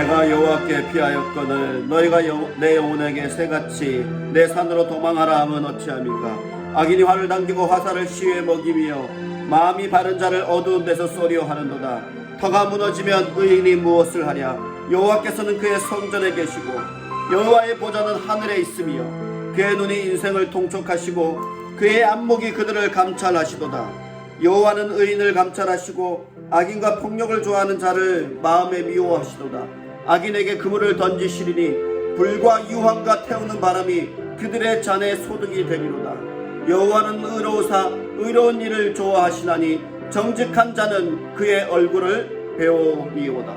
내가 여호와께 피하였거늘 너희가 내 영혼에게 새같이 내 산으로 도망하라 함은 어찌함이까. 악인이 활을 당기고 화살을 시위에 먹이며 마음이 바른 자를 어두운 데서 쏘려 하는도다. 터가 무너지면 의인이 무엇을 하랴. 여호와께서는 그의 성전에 계시고 여호와의 보좌는 하늘에 있으며 그의 눈이 인생을 통촉하시고 그의 안목이 그들을 감찰하시도다. 여호와는 의인을 감찰하시고 악인과 폭력을 좋아하는 자를 마음에 미워하시도다. 악인에게 그물을 던지시리니 불과 유황과 태우는 바람이 그들의 잔에 소득이 되리로다. 여호와는 의로우사 의로운 일을 좋아하시나니 정직한 자는 그의 얼굴을 배우리오다.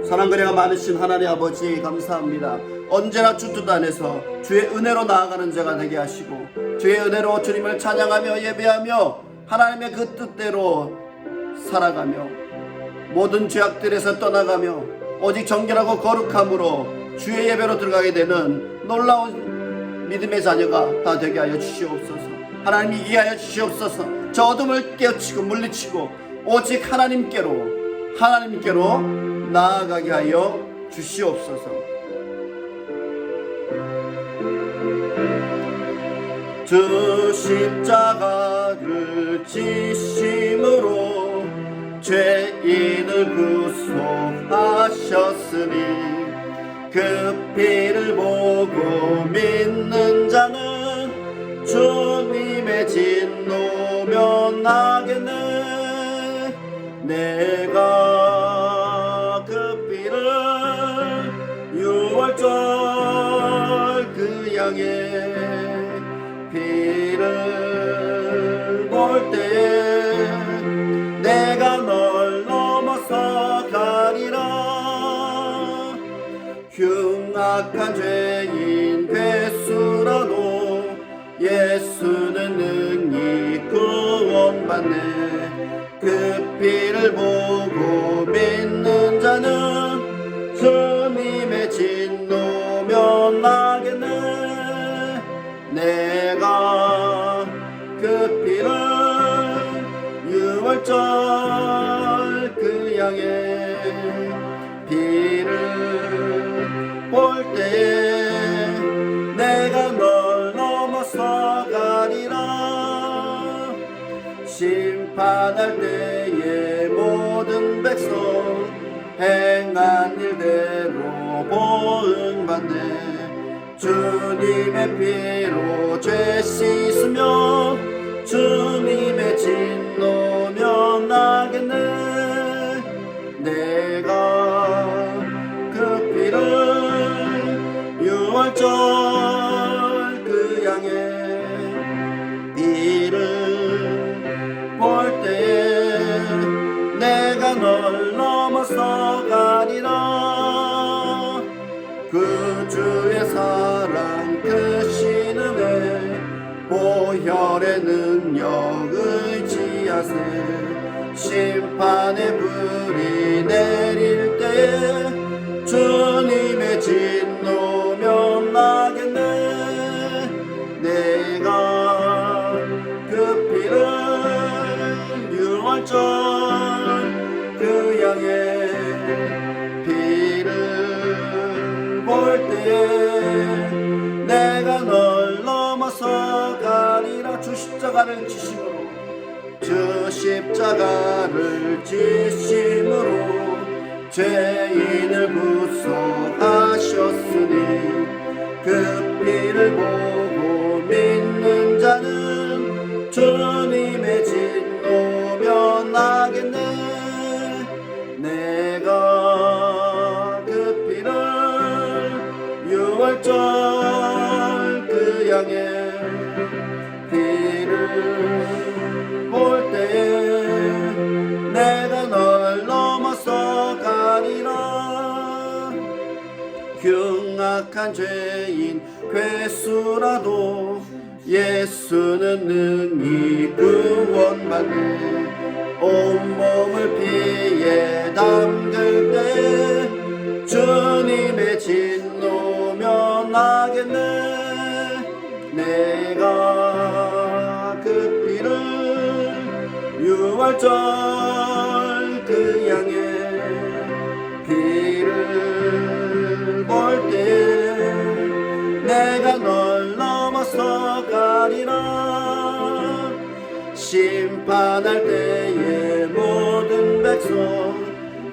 사랑거리가 많으신 하나님 아버지 감사합니다. 언제나 주 뜻 안에서 주의 은혜로 나아가는 자가 되게 하시고 주의 은혜로 주님을 찬양하며 예배하며 하나님의 그 뜻대로 살아가며 모든 죄악들에서 떠나가며 오직 정결하고 거룩함으로 주의 예배로 들어가게 되는 놀라운 믿음의 자녀가 다 되게 하여 주시옵소서. 하나님이 이해하여 주시옵소서. 저 어둠을 깨우치고 물리치고 오직 하나님께로 나아가게 하여 주시옵소서. 주 십자가를 지심으로 죄인을 구속하셨으니 그 피를 보고 믿는 자는 주님의 진노 면하겠네. 내가 그 피를 유월절 그 양의 피를 볼 때에 내가 널 넘어서 가리라. 흉악한 죄인 괴수라도 예수는 능히 구원받네. 그 피를 보고 믿는 자는 주님의 진노 면하겠네. 내가 그 피를 유월절 그 양의 피를 볼 때에 내가 널 넘어서 가리라. 심판할 때에 모든 백성 행한 일대로 보응받네. 주님의 피로 죄 씻으며 주님의 진노 면하겠네. 내가 그 피를 유월절 그 양의 피를 볼 때에 내가 널 넘어서 가리라. 그 주의 사랑 크신 은혜 보혈의 능력 의지하세. 심판의 불이 내릴 때에 주님의 진노 면하겠네. 내가 그 피를 유월절 그 양의 볼 때에 내가 널 넘어서 가리라. 주 십자가를 지심으로 죄인을 구속하셨으니 그 피를 보고 믿는 자는 주님의 진노 면하겠네. 내가 그 피를 유월절 그 양의 피를 볼 때에 내가 널 넘어서 가리라. 흉악한 죄인 괴수라도 예수는 능히 구원받네. 온몸을 피에 담글 때 주님의 진노 면하겠네. 내가 그 피를 유월절 그 양의 피를 심판할 때에 모든 백성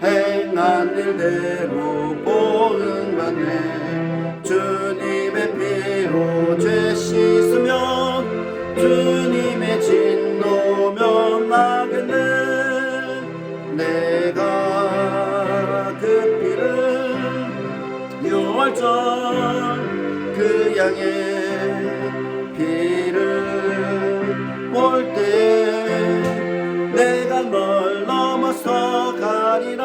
행한 일대로 보응받네. 주님의 피로 죄 씻으면 주님의 진노 면하겠네. 내가 그 피를 유월절 그 양의 피를 볼 때 내가 널 넘어서 가리라.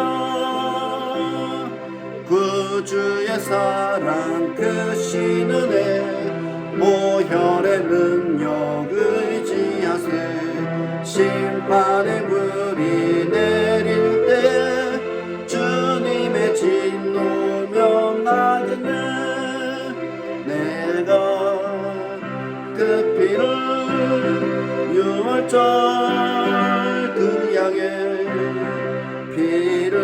구주의 사랑 크신 은혜 보혈의 능력 의지하세. 심판의 불이 내릴 때 주님의 진노 면하겠네. 내가 그 피를 유월절 그 양의 피를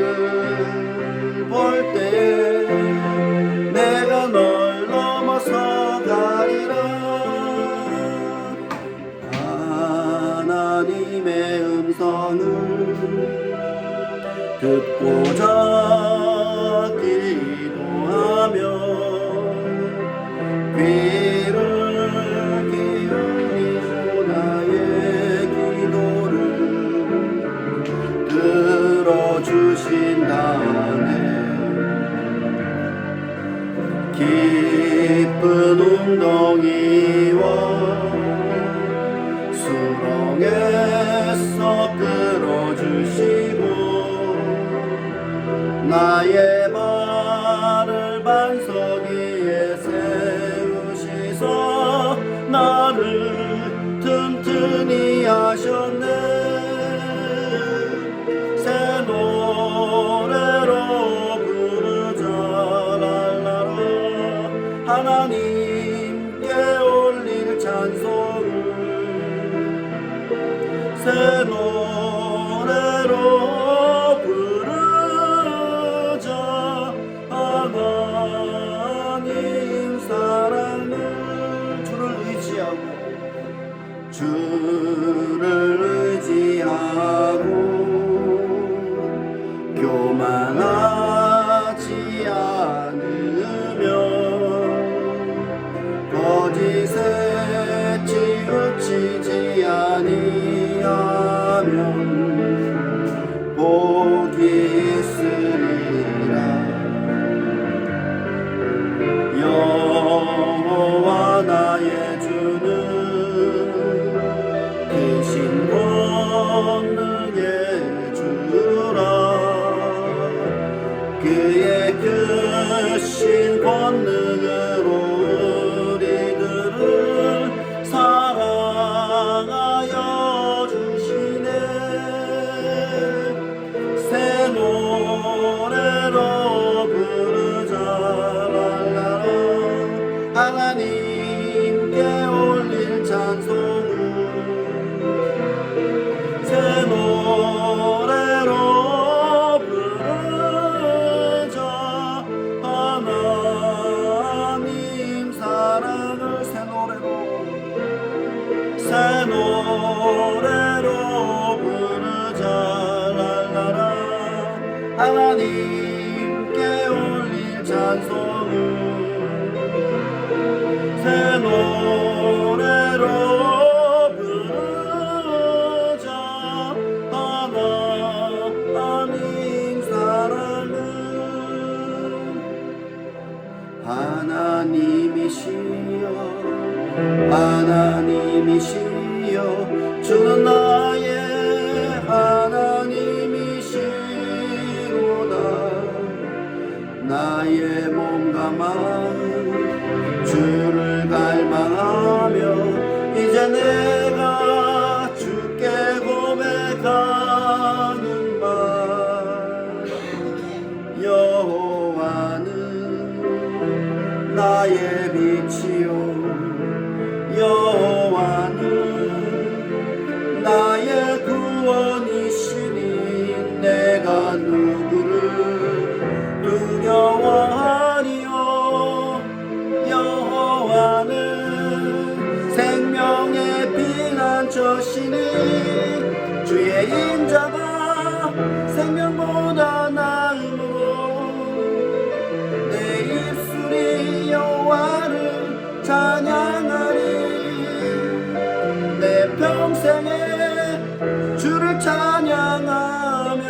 볼 때 내가 널 넘어서 가리라. 하나님의 음성을 듣고자 기도하며 귀를 기울이고 나의 기도를 들어주신다네. 깊은 웅덩이와 수렁에서 끌어주시고 나의 발을 반석 위에 세우시서 나를 튼튼히 하셨네. 새 노래로 부르자 랄라라. 하나님께 올릴 찬송을 새 노래로 부르자. 하나님 사랑을 주를 의지하고 주를 의지하고 교만하지 않으며 거짓에 치우치지 아니하면 복이 있으리라. 여호와 나의 주는 크신 권능의 주라. 그의 크신 권능으로 우리들을 사랑하여 주시네. 새 노래로 부르자 랄라라. 하나님께 올릴 찬송을 새 노래로 부르자. 하나님 사랑을 새 노래로 부르자 랄라라. 하나님께 올릴 찬송을 새 노래로 부르자. 하나님 사랑을 하나님이시여 하나님이시여 주는 나의 하나님이시로다. 나의 몸과 마음 주를 갈망하며 이제 내가 주께 고백하는 말. 여호와는 나의 빛이요 여호와는 나의 구원이시니 내가 누구를 두려워하리요. 여호와는 생명의 피난처시니 생명보다 나음으로 내 입술이 여호와를 찬양하리. 내 평생에 주를 찬양하며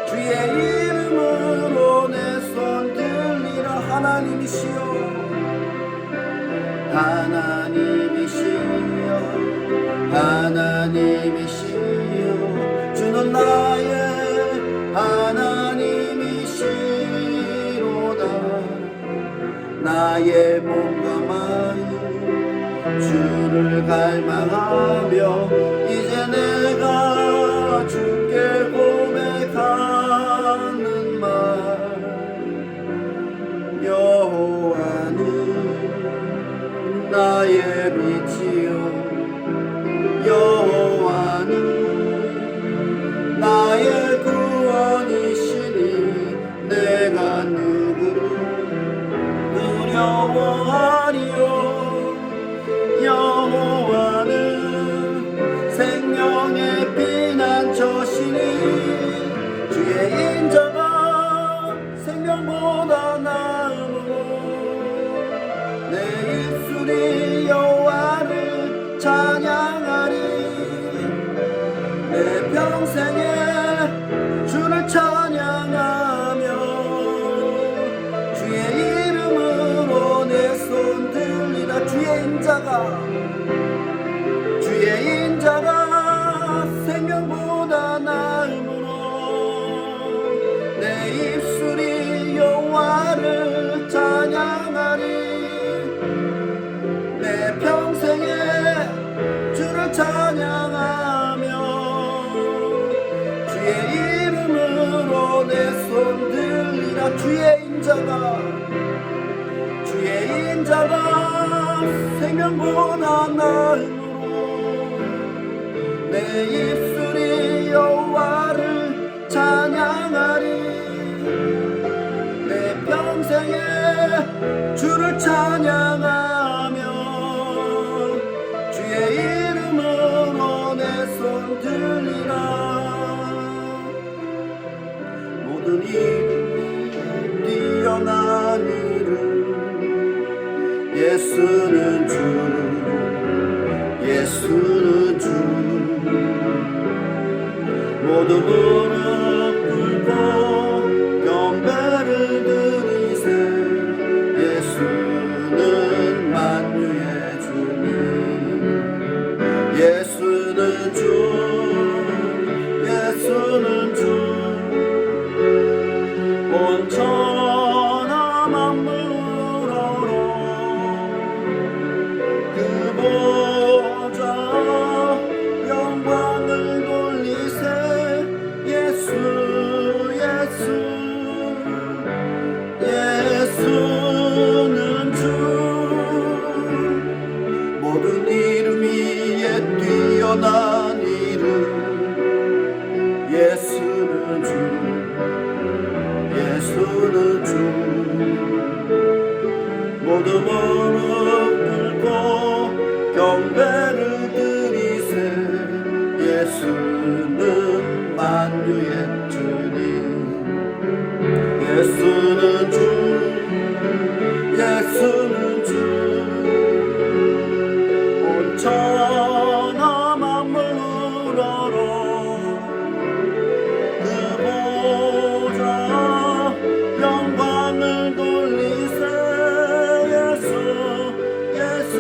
주의 이름으로 내 손 들리라. 하나님이시여 하나님이시여 하나님이시여 주는 나의 하나님이시로다. 나의 몸과 마음 주를 갈망하며 이제 내가 주께 고백하는 말. 여호와는 나의 빛이요 여호와는 나의 구원이시니 내가 누구를 두려워하리요. 여호와는 생명의 피난처시니 주의 인자가 생명보다 나음으로 내 입술이 여호와를 찬양하리. 내 평생에 주를 찬양하며 주의 이름으로 내 손 들리라. 주의 인자가 생명보다 나음으로 내 입술이 여호와를 찬양하리. 내 평생에 주를 찬양하며 주의 이름으로 내 손 들리라. 주의 인자가 생명보다 나음으로 내 입술이 여호와를 찬양하리. 내 평생에 주를 찬양하며 주의 이름으로 내 손 들리라. 모든 이름이 뛰어난 이름 예수는 주 예수는 주. 모두 무릎 꿇고 경배를 드리세. 예수는 만유의 주님 예수는 주 예수는 주. 온 천하 만물어로 그 보좌 영광을 돌리세. 예수 예수 예수는 주. 모든 이름 위에 뛰어난 이름 예수는 주 예수는 주. 모두 무릎 꿇고 경배를 드리세. 예수는 만유의 주님 예수는 주 예수는 주. 온 천하 만물어로 그 보좌 영광을 돌리세. 예수 예수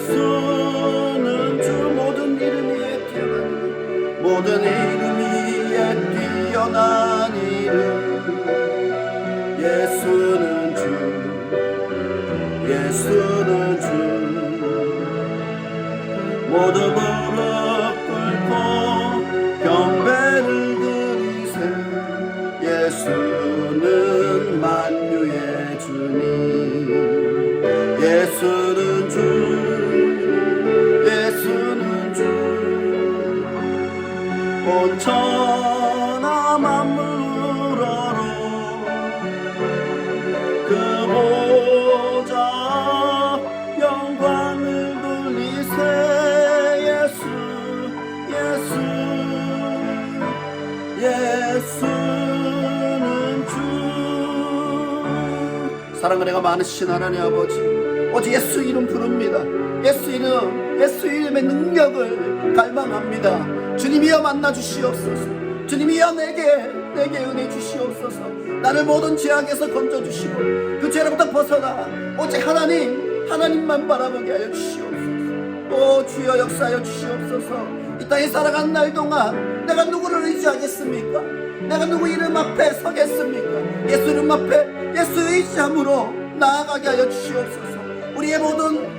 예수는 주. 모든 이름 위에 뛰어난 이름 예수는 주 예수는 주. 모두 무릎 꿇고 경배를 드리세. 예수는 만유의 주님 예수는 주 예수는 주. 온 천하 만물어로 그 보좌 영광을 돌리세. 예수 예수 예수는 주. 사랑과 내가 많으신 하나님 아버지, 오직 예수 이름 부릅니다. 예수 이름의 능력을 갈망합니다. 주님이여 만나 주시옵소서. 주님이여 내게 은혜 주시옵소서. 나를 모든 죄악에서 건져주시고 그 죄로부터 벗어나 오직 하나님만 바라보게 하여 주시옵소서. 오 주여 역사하여 주시옵소서. 이 땅에 살아간 날 동안 내가 누구를 의지하겠습니까? 내가 누구 이름 앞에 서겠습니까? 예수 이름 앞에 예수 의지함으로 나아가게 하여 주시옵소서. 우리의 모든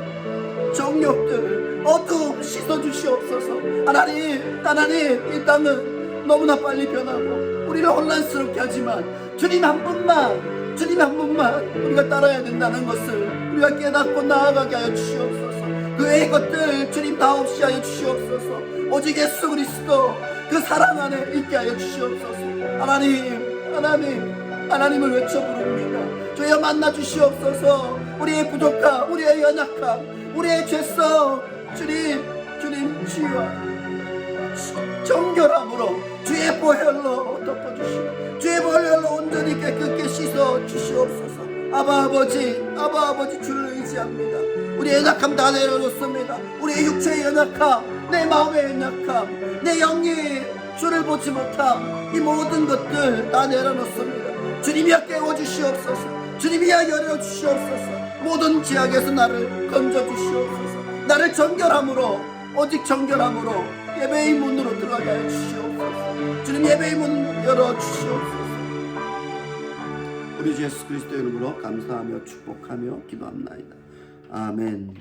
정욕들 어둠 씻어주시옵소서. 하나님 이 땅은 너무나 빨리 변하고 우리를 혼란스럽게 하지만 주님 한 분만 우리가 따라야 된다는 것을 우리가 깨닫고 나아가게 하여 주시옵소서. 그 외의 것들 주님 다 없이 하여 주시옵소서. 오직 예수 그리스도 그 사랑 안에 있게 하여 주시옵소서. 하나님을 외쳐 부릅니다. 주여 만나 주시옵소서. 우리의 부족함, 우리의 연약함, 우리의 죄성 주님 주여 정결함으로 주의 보혈로 덮어주시고 주의 보혈로 온전히 깨끗게 씻어 주시옵소서. 아바 아버지 주를 의지합니다. 우리의 연약함 다 내려놓습니다. 우리의 육체의 연약함, 내 마음의 연약함, 내 영이 주를 보지 못함, 이 모든 것들 다 내려놓습니다. 주님이여 깨워주시옵소서. 주님이여 열어주시옵소서. 모든 죄악에서 나를 건져주시옵소서. 나를 정결함으로, 오직 정결함으로 예배의 문으로 들어가게 하여 주시옵소서. 주님 예배의 문 열어주시옵소서. 우리 주 예수 그리스도 이름으로 감사하며 축복하며 기도합나이다. 아멘.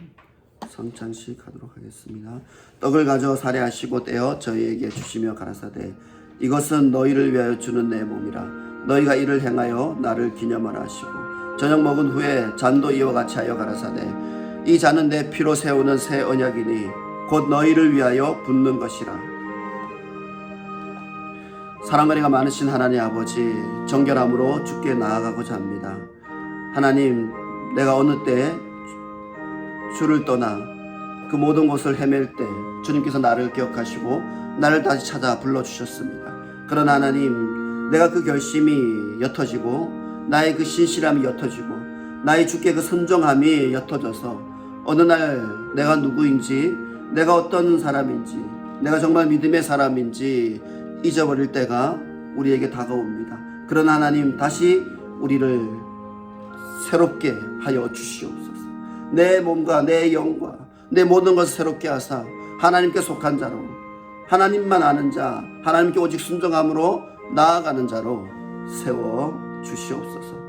성찬식 하도록 하겠습니다. 떡을 가져 살해하시고 떼어 저희에게 주시며 가라사대 이것은 너희를 위하여 주는 내 몸이라. 너희가 이를 행하여 나를 기념하라 하시고 저녁 먹은 후에 잔도 이와 같이 하여 가라사대 이 잔은 내 피로 세우는 새 언약이니 곧 너희를 위하여 붓는 것이라. 사랑거리가 많으신 하나님 아버지, 정결함으로 주께 나아가고자 합니다. 하나님, 내가 어느 때 주를 떠나 그 모든 곳을 헤맬 때 주님께서 나를 기억하시고 나를 다시 찾아 불러주셨습니다. 그러나 하나님, 내가 그 결심이 옅어지고 나의 그 신실함이 옅어지고 나의 주께 그 순종함이 옅어져서 어느 날 내가 누구인지, 내가 어떤 사람인지, 내가 정말 믿음의 사람인지 잊어버릴 때가 우리에게 다가옵니다. 그러나 하나님, 다시 우리를 새롭게 하여 주시옵소서. 내 몸과 내 영과 내 모든 것을 새롭게 하사 하나님께 속한 자로, 하나님만 아는 자, 하나님께 오직 순종함으로 나아가는 자로 세워 주시옵소서.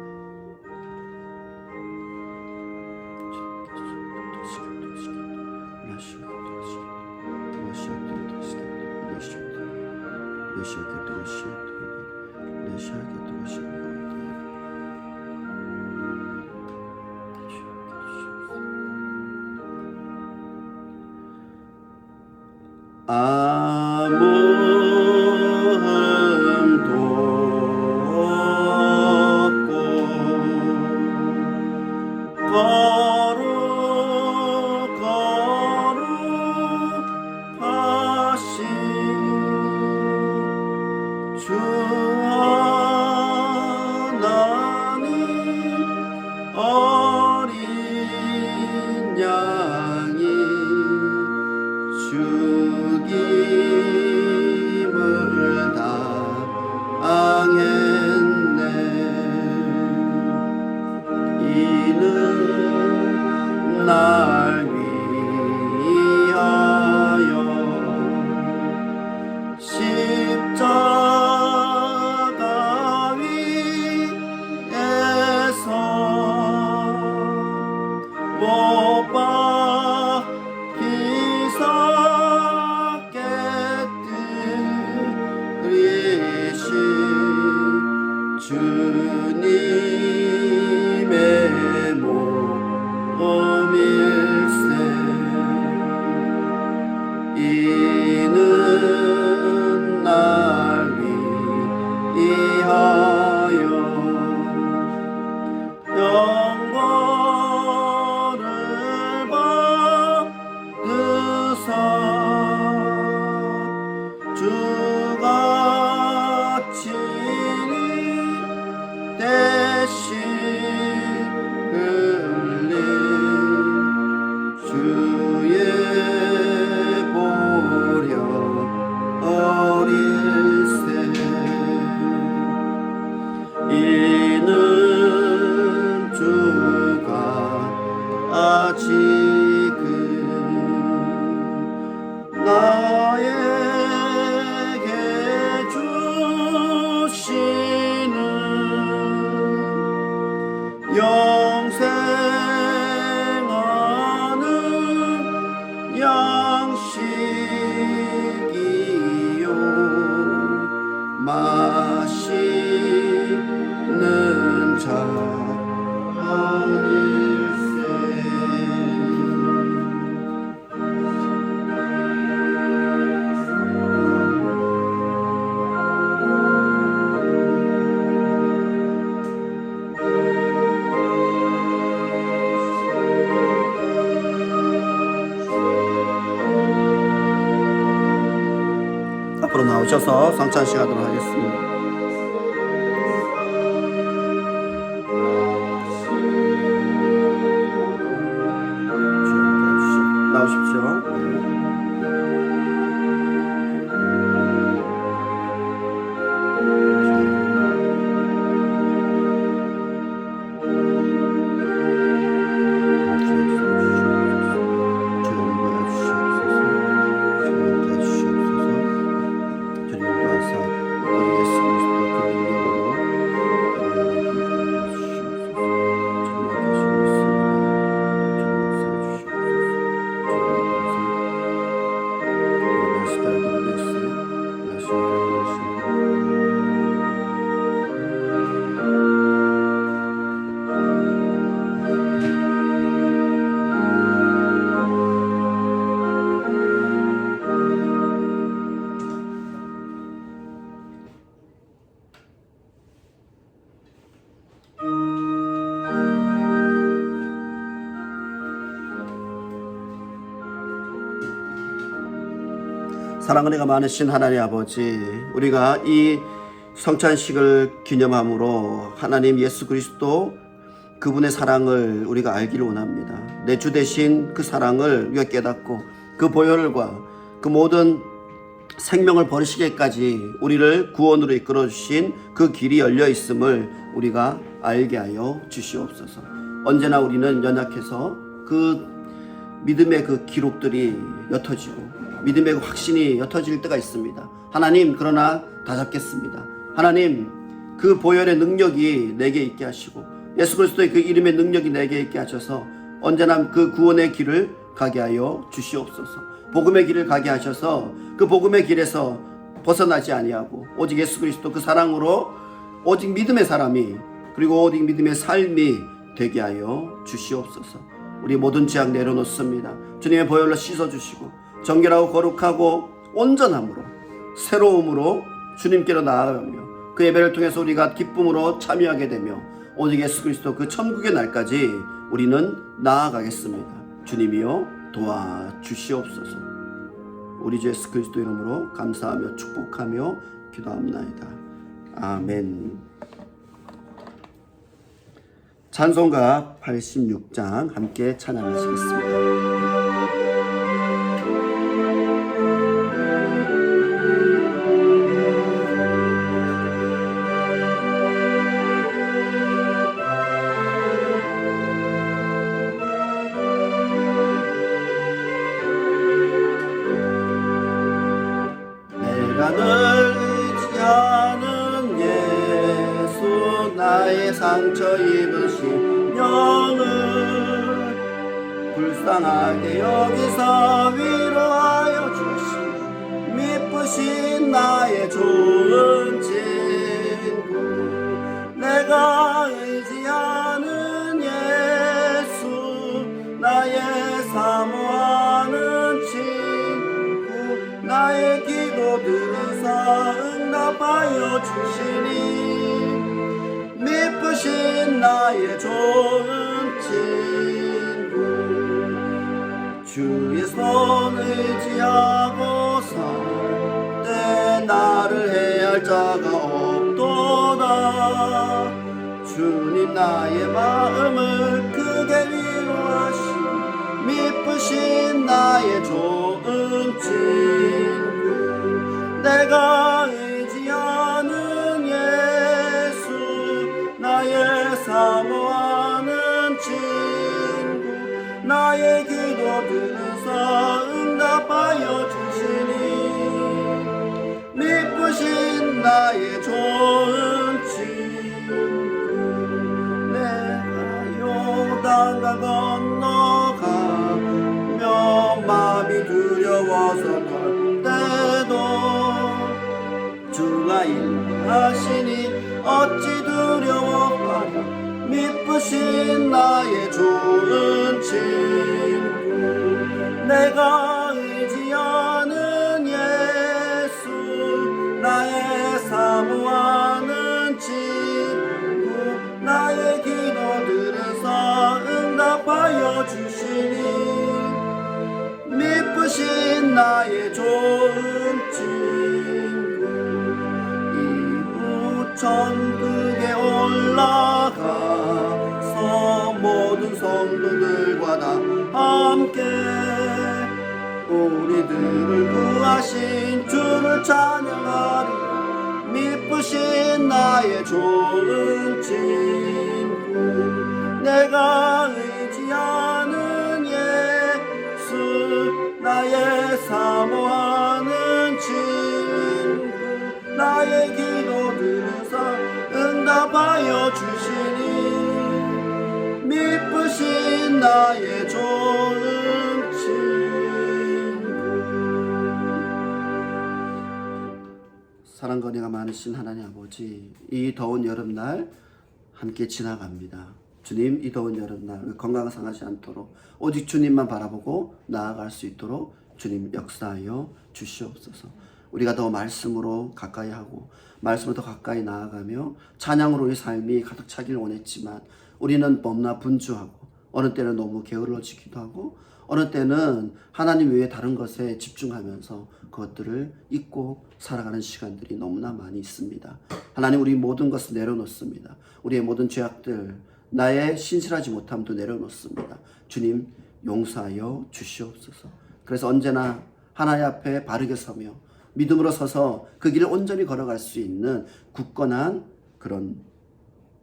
아무흠도 없고 거룩하신 주 하나님 어린 양이 죽임을 당했네. 이는 날 위하여 십자가 위에서 못 박히사 주님의 몸일세. 이는 날 위하여 영광을 받으사 앞으로 나오셔서 성찬식 하도록 하겠습니다. 나오십시오. 사랑 은혜가 많으신 하나님 아버지, 우리가 이 성찬식을 기념함으로 하나님 예수 그리스도 그분의 사랑을 우리가 알기를 원합니다. 내 주 되신 그 사랑을 우리가 깨닫고 그 보혈과 그 모든 생명을 버리시기까지 우리를 구원으로 이끌어 주신 그 길이 열려 있음을 우리가 알게 하여 주시옵소서. 언제나 우리는 연약해서 그 믿음의 그 기록들이 옅어지고 믿음의 확신이 옅어질 때가 있습니다. 하나님, 그러나 다 잡겠습니다. 하나님, 그 보혈의 능력이 내게 있게 하시고 예수 그리스도의 그 이름의 능력이 내게 있게 하셔서 언제나 그 구원의 길을 가게 하여 주시옵소서. 복음의 길을 가게 하셔서 그 복음의 길에서 벗어나지 아니하고 오직 예수 그리스도 그 사랑으로 오직 믿음의 사람이 그리고 오직 믿음의 삶이 되게 하여 주시옵소서. 우리 모든 죄악 내려놓습니다. 주님의 보혈로 씻어주시고 정결하고 거룩하고 온전함으로 새로움으로 주님께로 나아가며 그 예배를 통해서 우리가 기쁨으로 참여하게 되며 오직 예수 그리스도 그 천국의 날까지 우리는 나아가겠습니다. 주님이여 도와주시옵소서. 우리 주 예수 그리스도 이름으로 감사하며 축복하며 기도합나이다. 아멘. 찬송가 86장 함께 찬양하시겠습니다. 나의 상처 입으신 영을 불쌍하게 여기서 위로하여 주신 미쁘신 나의 좋은 친구 내가 의지하는 예수 나의 사모하는 친구 나의 기도 들으사 응답하여 주시니 미쁘신 나의 좋은 친구 주의 손 의지하고 살 때 나를 해할 자가 없도다 주님 나의 마음을 크게 위로하신 미쁘신 나의 좋은 친구 내가 의지하는 예수 나의 사모하는 친구 나의 기도 들으사 응답하여 주시니 미쁘신 나의 좋은 친구 내가 요단강 건너가며 마음이 두려워서 떨 때도 주가 일하시니 어찌 두려워하랴 미쁘신 나의 좋은 친구 내가 의지하는 예수 나의 사모하는 친구 나의 기도 들으사 응답하여 주시니 미쁘신 나의 좋은 친구 이후 천국에 올라가서 모든 성도들과 다 함께 우리들을 구하신 주를 찬양하리 미쁘신 나의 좋은 친구 내가 의지하는 예수 나의 사모하는 친구 나의 기도 들으사 응답하여 주시니 미쁘신 나의 좋은 친구. 사랑과 은혜가 많으신 하나님 아버지, 이 더운 여름날 함께 지나갑니다. 주님, 이 더운 여름날 건강 상하지 않도록 오직 주님만 바라보고 나아갈 수 있도록 주님 역사하여 주시옵소서. 우리가 더 말씀으로 가까이 하고 말씀으로 더 가까이 나아가며 찬양으로 우리 삶이 가득 차길 원했지만 우리는 너무나 분주하고 어느 때는 너무 게을러지기도 하고 어느 때는 하나님 외에 다른 것에 집중하면서 그것들을 잊고 살아가는 시간들이 너무나 많이 있습니다. 하나님, 우리 모든 것을 내려놓습니다. 우리의 모든 죄악들, 나의 신실하지 못함도 내려놓습니다. 주님, 용서하여 주시옵소서. 그래서 언제나 하나님 앞에 바르게 서며 믿음으로 서서 그 길을 온전히 걸어갈 수 있는 굳건한 그런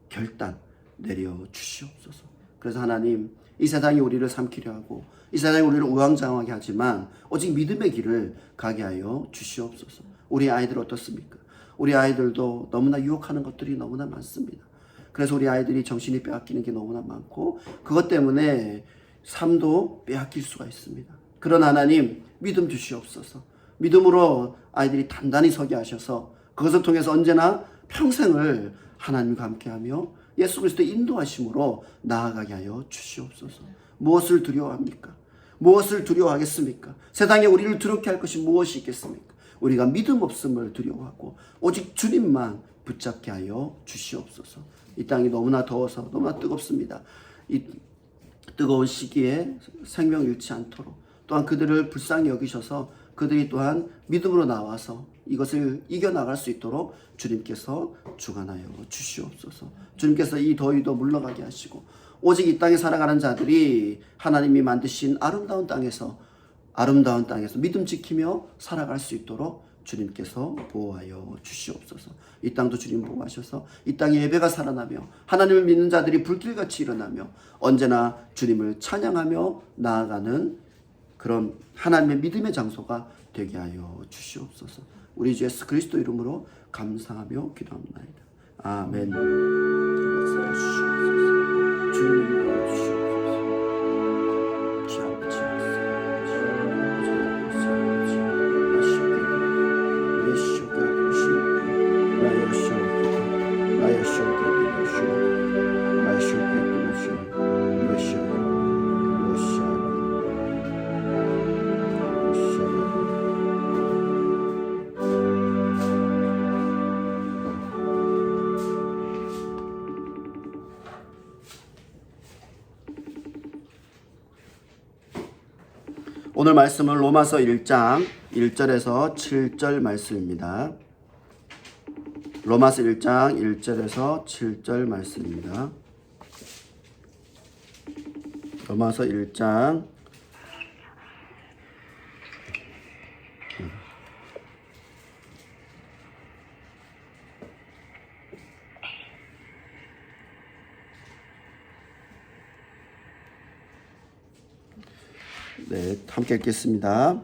결단 내려 주시옵소서. 그래서 하나님, 이 세상이 우리를 삼키려 하고 이 세상이 우리를 우왕좌왕하게 하지만 오직 믿음의 길을 가게 하여 주시옵소서. 우리 아이들 어떻습니까? 우리 아이들도 너무나 유혹하는 것들이 너무나 많습니다. 그래서 우리 아이들이 정신이 빼앗기는 게 너무나 많고 그것 때문에 삶도 빼앗길 수가 있습니다. 그러나 하나님, 믿음 주시옵소서. 믿음으로 아이들이 단단히 서게 하셔서 그것을 통해서 언제나 평생을 하나님과 함께하며 예수 그리스도의 인도하심으로 나아가게 하여 주시옵소서. 무엇을 두려워합니까? 무엇을 두려워하겠습니까? 세상에 우리를 두렵게 할 것이 무엇이 있겠습니까? 우리가 믿음 없음을 두려워하고 오직 주님만 붙잡게 하여 주시옵소서. 이 땅이 너무나 더워서 너무나 뜨겁습니다. 이 뜨거운 시기에 생명 잃지 않도록 또한 그들을 불쌍히 여기셔서 그들이 또한 믿음으로 나와서 이것을 이겨나갈 수 있도록 주님께서 주관하여 주시옵소서. 주님께서 이 더위도 물러가게 하시고 오직 이 땅에 살아가는 자들이 하나님이 만드신 아름다운 땅에서 믿음 지키며 살아갈 수 있도록 주님께서 보호하여 주시옵소서. 이 땅도 주님 보호하셔서 이 땅에 예배가 살아나며 하나님을 믿는 자들이 불길같이 일어나며 언제나 주님을 찬양하며 나아가는 그런 하나님의 믿음의 장소가 되게 하여 주시옵소서. 우리 주 예수 그리스도 이름으로 감사하며 기도합나이다. 아멘. 주님 도와주시옵소서. 오늘 말씀은 로마서 1장 1절에서 7절 말씀입니다. 로마서 1장 1절에서 7절 말씀입니다. 로마서 1장 네, 함께 읽겠습니다.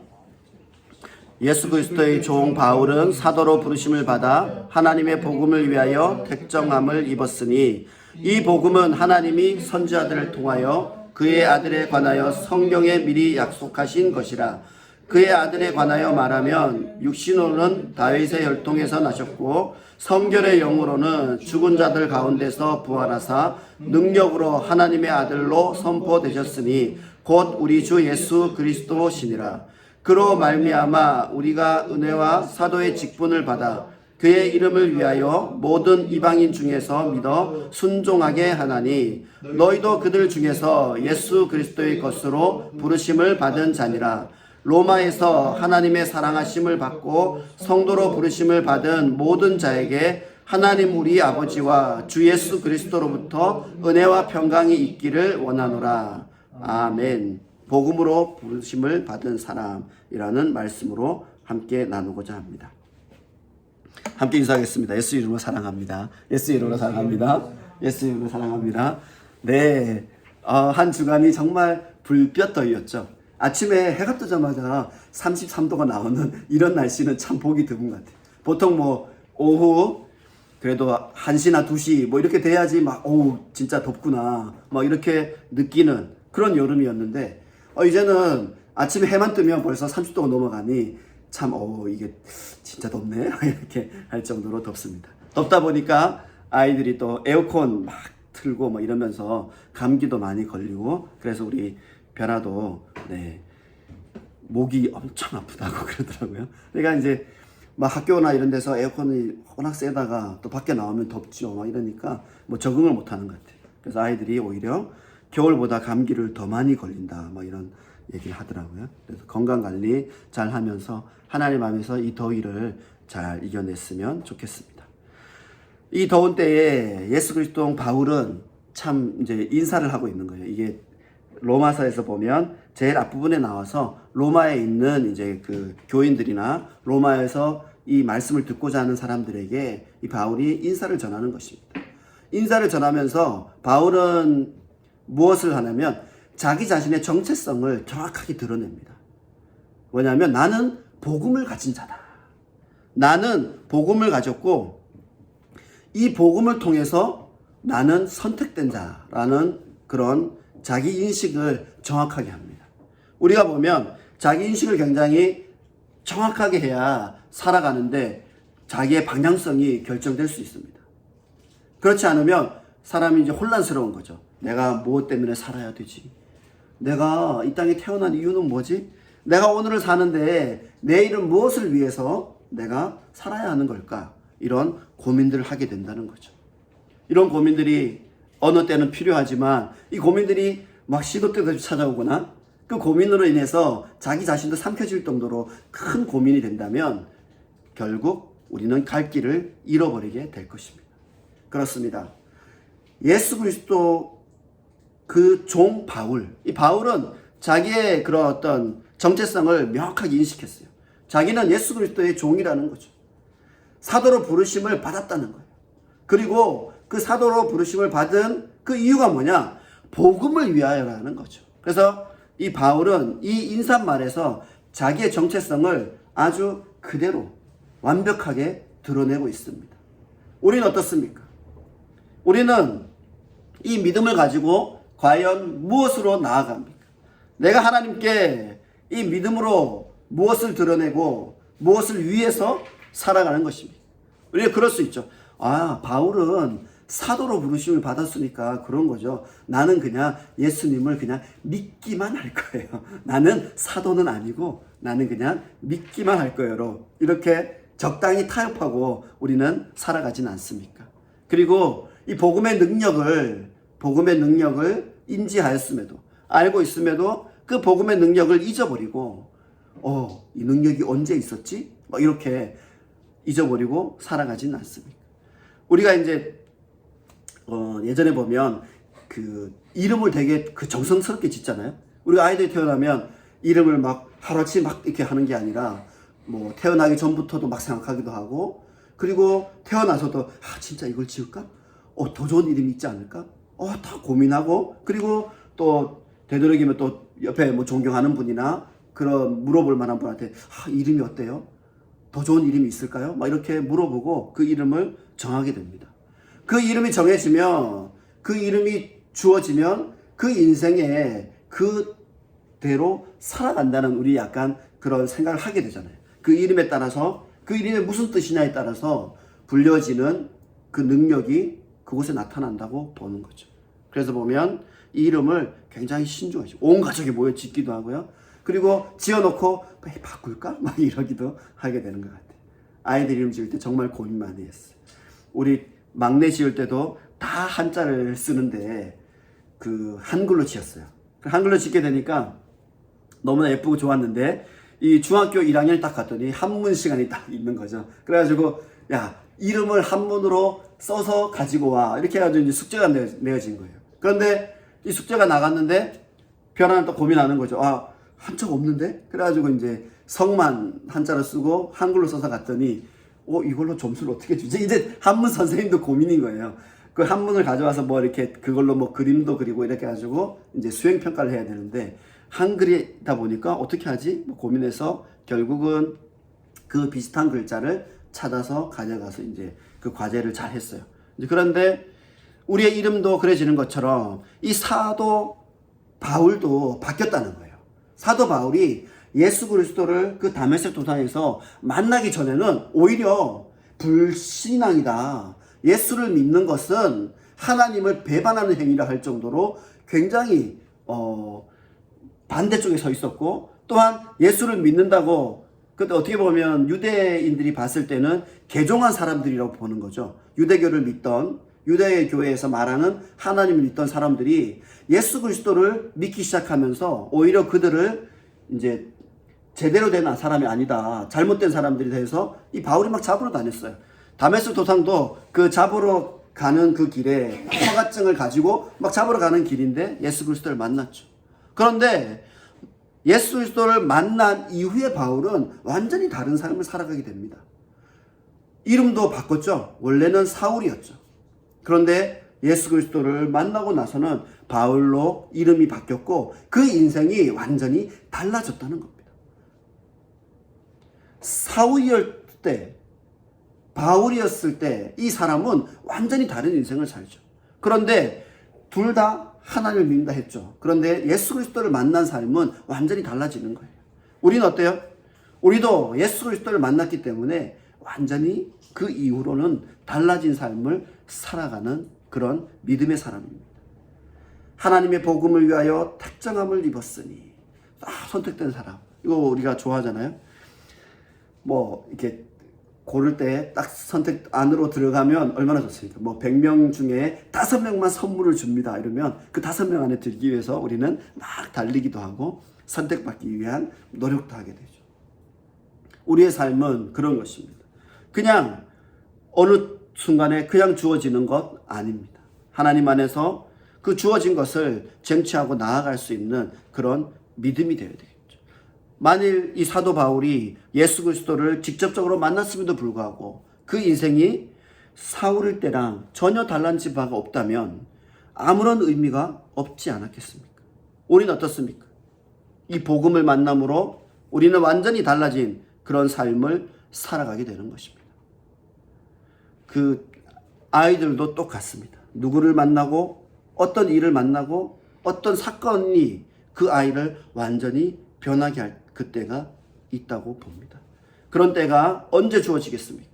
예수 그리스도의 종 바울은 사도로 부르심을 받아 하나님의 복음을 위하여 택정함을 입었으니 이 복음은 하나님이 선지자들을 통하여 그의 아들에 관하여 성경에 미리 약속하신 것이라. 그의 아들에 관하여 말하면 육신으로는 다윗의 혈통에서 나셨고 성결의 영으로는 죽은 자들 가운데서 부활하사 능력으로 하나님의 아들로 선포되셨으니 곧 우리 주 예수 그리스도시니라. 그로 말미암아 우리가 은혜와 사도의 직분을 받아 그의 이름을 위하여 모든 이방인 중에서 믿어 순종하게 하나니 너희도 그들 중에서 예수 그리스도의 것으로 부르심을 받은 자니라. 로마에서 하나님의 사랑하심을 받고 성도로 부르심을 받은 모든 자에게 하나님 우리 아버지와 주 예수 그리스도로부터 은혜와 평강이 있기를 원하노라. 아멘. 복음으로 부르심을 받은 사람이라는 말씀으로 함께 나누고자 합니다. 함께 인사하겠습니다. 예수 이름으로 사랑합니다. 예수 이름으로 사랑합니다. 예수 이름으로 사랑합니다. 네, 한 주간이 정말 불볕더위였죠. 아침에 해가 뜨자마자 33도가 나오는 이런 날씨는 참 보기 드문 것 같아요. 보통 뭐 오후 그래도 1시나 2시 뭐 이렇게 돼야지 막 진짜 덥구나 막 이렇게 느끼는 그런 여름이었는데 이제는 아침에 해만 뜨면 벌써 30도가 넘어가니 참 이게 진짜 덥네 이렇게 할 정도로 덥습니다. 덥다 보니까 아이들이 또 에어컨 막 틀고 뭐 이러면서 감기도 많이 걸리고 그래서 우리 변화도 네, 목이 엄청 아프다고 그러더라고요. 그러니까 이제 막 학교나 이런 데서 에어컨이 워낙 세다가 또 밖에 나오면 덥죠 막 이러니까 뭐 적응을 못 하는 것 같아요. 그래서 아이들이 오히려 겨울보다 감기를 더 많이 걸린다 뭐 이런 얘기를 하더라고요. 그래서 건강 관리 잘 하면서 하나님 안에서 이 더위를 잘 이겨냈으면 좋겠습니다. 이 더운 때에 예수 그리스도 바울은 참 이제 인사를 하고 있는 거예요. 이게 로마서에서 보면 제일 앞부분에 나와서 로마에 있는 이제 그 교인들이나 로마에서 이 말씀을 듣고자 하는 사람들에게 이 바울이 인사를 전하는 것입니다. 인사를 전하면서 바울은 무엇을 하냐면 자기 자신의 정체성을 정확하게 드러냅니다. 뭐냐면 나는 복음을 가진 자다. 나는 복음을 가졌고 이 복음을 통해서 나는 선택된 자라는 그런 자기 인식을 정확하게 합니다. 우리가 보면 자기 인식을 굉장히 정확하게 해야 살아가는데 자기의 방향성이 결정될 수 있습니다. 그렇지 않으면 사람이 이제 혼란스러운 거죠. 내가 무엇 때문에 살아야 되지? 내가 이 땅에 태어난 이유는 뭐지? 내가 오늘을 사는데 내일은 무엇을 위해서 내가 살아야 하는 걸까? 이런 고민들을 하게 된다는 거죠. 이런 고민들이 어느 때는 필요하지만 이 고민들이 막 시도 때도 없이 찾아오거나 그 고민으로 인해서 자기 자신도 삼켜질 정도로 큰 고민이 된다면 결국 우리는 갈 길을 잃어버리게 될 것입니다. 그렇습니다. 예수 그리스도 그 종 바울, 이 바울은 자기의 그런 어떤 정체성을 명확하게 인식했어요. 자기는 예수 그리스도의 종이라는 거죠. 사도로 부르심을 받았다는 거예요. 그리고 그 사도로 부르심을 받은 그 이유가 뭐냐? 복음을 위하여라는 거죠. 그래서 이 바울은 이 인사말에서 자기의 정체성을 아주 그대로 완벽하게 드러내고 있습니다. 우리는 어떻습니까? 우리는 이 믿음을 가지고 과연 무엇으로 나아갑니까? 내가 하나님께 이 믿음으로 무엇을 드러내고 무엇을 위해서 살아가는 것입니다. 우리가 그럴 수 있죠. 바울은 사도로 부르심을 받았으니까 그런 거죠. 나는 그냥 예수님을 그냥 믿기만 할 거예요. 나는 사도는 아니고 나는 그냥 믿기만 할 거예요. 이렇게 적당히 타협하고 우리는 살아가진 않습니까? 그리고 이 복음의 능력을 인지하였음에도 알고 있음에도 그 복음의 능력을 잊어버리고 이 능력이 언제 있었지? 이렇게 잊어버리고 살아가지는 않습니다. 우리가 이제 예전에 보면 그 이름을 되게 그 정성스럽게 짓잖아요. 우리가 아이들이 태어나면 이름을 막 하루아침에 막 이렇게 하는 게 아니라 뭐 태어나기 전부터도 막 생각하기도 하고 그리고 태어나서도 진짜 이걸 지을까? 더 좋은 이름이 있지 않을까? 다 고민하고 그리고 또 되도록이면 또 옆에 뭐 존경하는 분이나 그런 물어볼 만한 분한테 이름이 어때요? 더 좋은 이름이 있을까요? 막 이렇게 물어보고 그 이름을 정하게 됩니다. 그 이름이 정해지면 그 이름이 주어지면 그 인생에 그대로 살아간다는 우리 약간 그런 생각을 하게 되잖아요. 그 이름에 따라서 그 이름이 무슨 뜻이냐에 따라서 불려지는 그 능력이 그곳에 나타난다고 보는 거죠. 그래서 보면 이 이름을 굉장히 신중하죠. 온 가족이 모여 짓기도 하고요. 그리고 지어놓고 바꿀까? 막 이러기도 하게 되는 것 같아요. 아이들 이름 지을 때 정말 고민 많이 했어요. 우리 막내 지을 때도 다 한자를 쓰는데 그 한글로 지었어요. 한글로 짓게 되니까 너무나 예쁘고 좋았는데 이 중학교 1학년이 딱 갔더니 한문 시간이 딱 있는 거죠. 그래가지고 야 이름을 한문으로 써서 가지고 와 이렇게 해가지고 이제 숙제가 내어진 거예요. 그런데 이 숙제가 나갔는데 변화는 또 고민하는 거죠. 아 한자가 없는데? 그래가지고 이제 성만 한자로 쓰고 한글로 써서 갔더니 이걸로 점수를 어떻게 주지? 이제 한문 선생님도 고민인 거예요. 그 한문을 가져와서 뭐 이렇게 그걸로 뭐 그림도 그리고 이렇게 해가지고 이제 수행 평가를 해야 되는데 한글이다 보니까 어떻게 하지? 뭐 고민해서 결국은 그 비슷한 글자를 찾아서 가져가서 이제 그 과제를 잘 했어요. 이제 그런데 우리의 이름도 그려지는 것처럼 이 사도 바울도 바뀌었다는 거예요. 사도 바울이 예수 그리스도를 그 다메섹 도상에서 만나기 전에는 오히려 불신앙이다. 예수를 믿는 것은 하나님을 배반하는 행위라 할 정도로 굉장히 반대쪽에 서 있었고 또한 예수를 믿는다고 근데 어떻게 보면 유대인들이 봤을 때는 개종한 사람들이라고 보는 거죠. 유대교를 믿던 유대교회에서 말하는 하나님을 믿던 사람들이 예수 그리스도를 믿기 시작하면서 오히려 그들을 이제 제대로 된 사람이 아니다. 잘못된 사람들이 돼서 이 바울이 막 잡으러 다녔어요. 다메섹 도상도 그 잡으러 가는 그 길에 허가증을 가지고 막 잡으러 가는 길인데 예수 그리스도를 만났죠. 그런데 예수 그리스도를 만난 이후에 바울은 완전히 다른 삶을 살아가게 됩니다. 이름도 바꿨죠. 원래는 사울이었죠. 그런데 예수 그리스도를 만나고 나서는 바울로 이름이 바뀌었고 그 인생이 완전히 달라졌다는 겁니다. 사울이었을 때, 바울이었을 때 이 사람은 완전히 다른 인생을 살죠. 그런데 둘 다 하나님을 믿는다 했죠. 그런데 예수 그리스도를 만난 삶은 완전히 달라지는 거예요. 우리는 어때요? 우리도 예수 그리스도를 만났기 때문에 완전히 그 이후로는 달라진 삶을 살아가는 그런 믿음의 사람입니다. 하나님의 복음을 위하여 택정함을 입었으니 선택된 사람. 이거 우리가 좋아하잖아요. 뭐 이렇게 고를 때 딱 선택 안으로 들어가면 얼마나 좋습니까? 뭐 100명 중에 5명만 선물을 줍니다. 이러면 그 5명 안에 들기 위해서 우리는 막 달리기도 하고 선택받기 위한 노력도 하게 되죠. 우리의 삶은 그런 것입니다. 그냥 어느 순간에 그냥 주어지는 것 아닙니다. 하나님 안에서 그 주어진 것을 쟁취하고 나아갈 수 있는 그런 믿음이 되어야 되겠죠. 만일 이 사도 바울이 예수 그리스도를 직접적으로 만났음에도 불구하고 그 인생이 사울일 때랑 전혀 달라진 바가 없다면 아무런 의미가 없지 않았겠습니까? 우리는 어떻습니까? 이 복음을 만남으로 우리는 완전히 달라진 그런 삶을 살아가게 되는 것입니다. 그 아이들도 똑같습니다. 누구를 만나고 어떤 일을 만나고 어떤 사건이 그 아이를 완전히 변하게 할 그때가 있다고 봅니다. 그런 때가 언제 주어지겠습니까?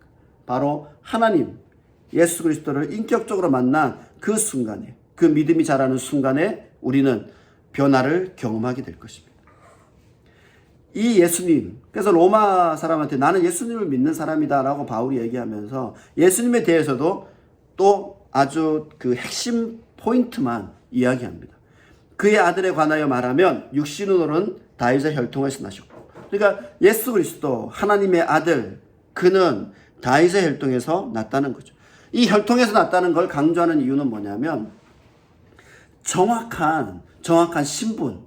바로 하나님, 예수 그리스도를 인격적으로 만난 그 순간에, 그 믿음이 자라는 순간에 우리는 변화를 경험하게 될 것입니다. 이 예수님, 그래서 로마 사람한테 나는 예수님을 믿는 사람이다 라고 바울이 얘기하면서 예수님에 대해서도 또 아주 그 핵심 포인트만 이야기합니다. 그의 아들에 관하여 말하면 육신으로는 다윗의 혈통에서 나셨고, 그러니까 예수 그리스도 하나님의 아들, 그는 다윗의 혈통에서 났다는 거죠. 이 혈통에서 났다는 걸 강조하는 이유는 뭐냐면 정확한 신분,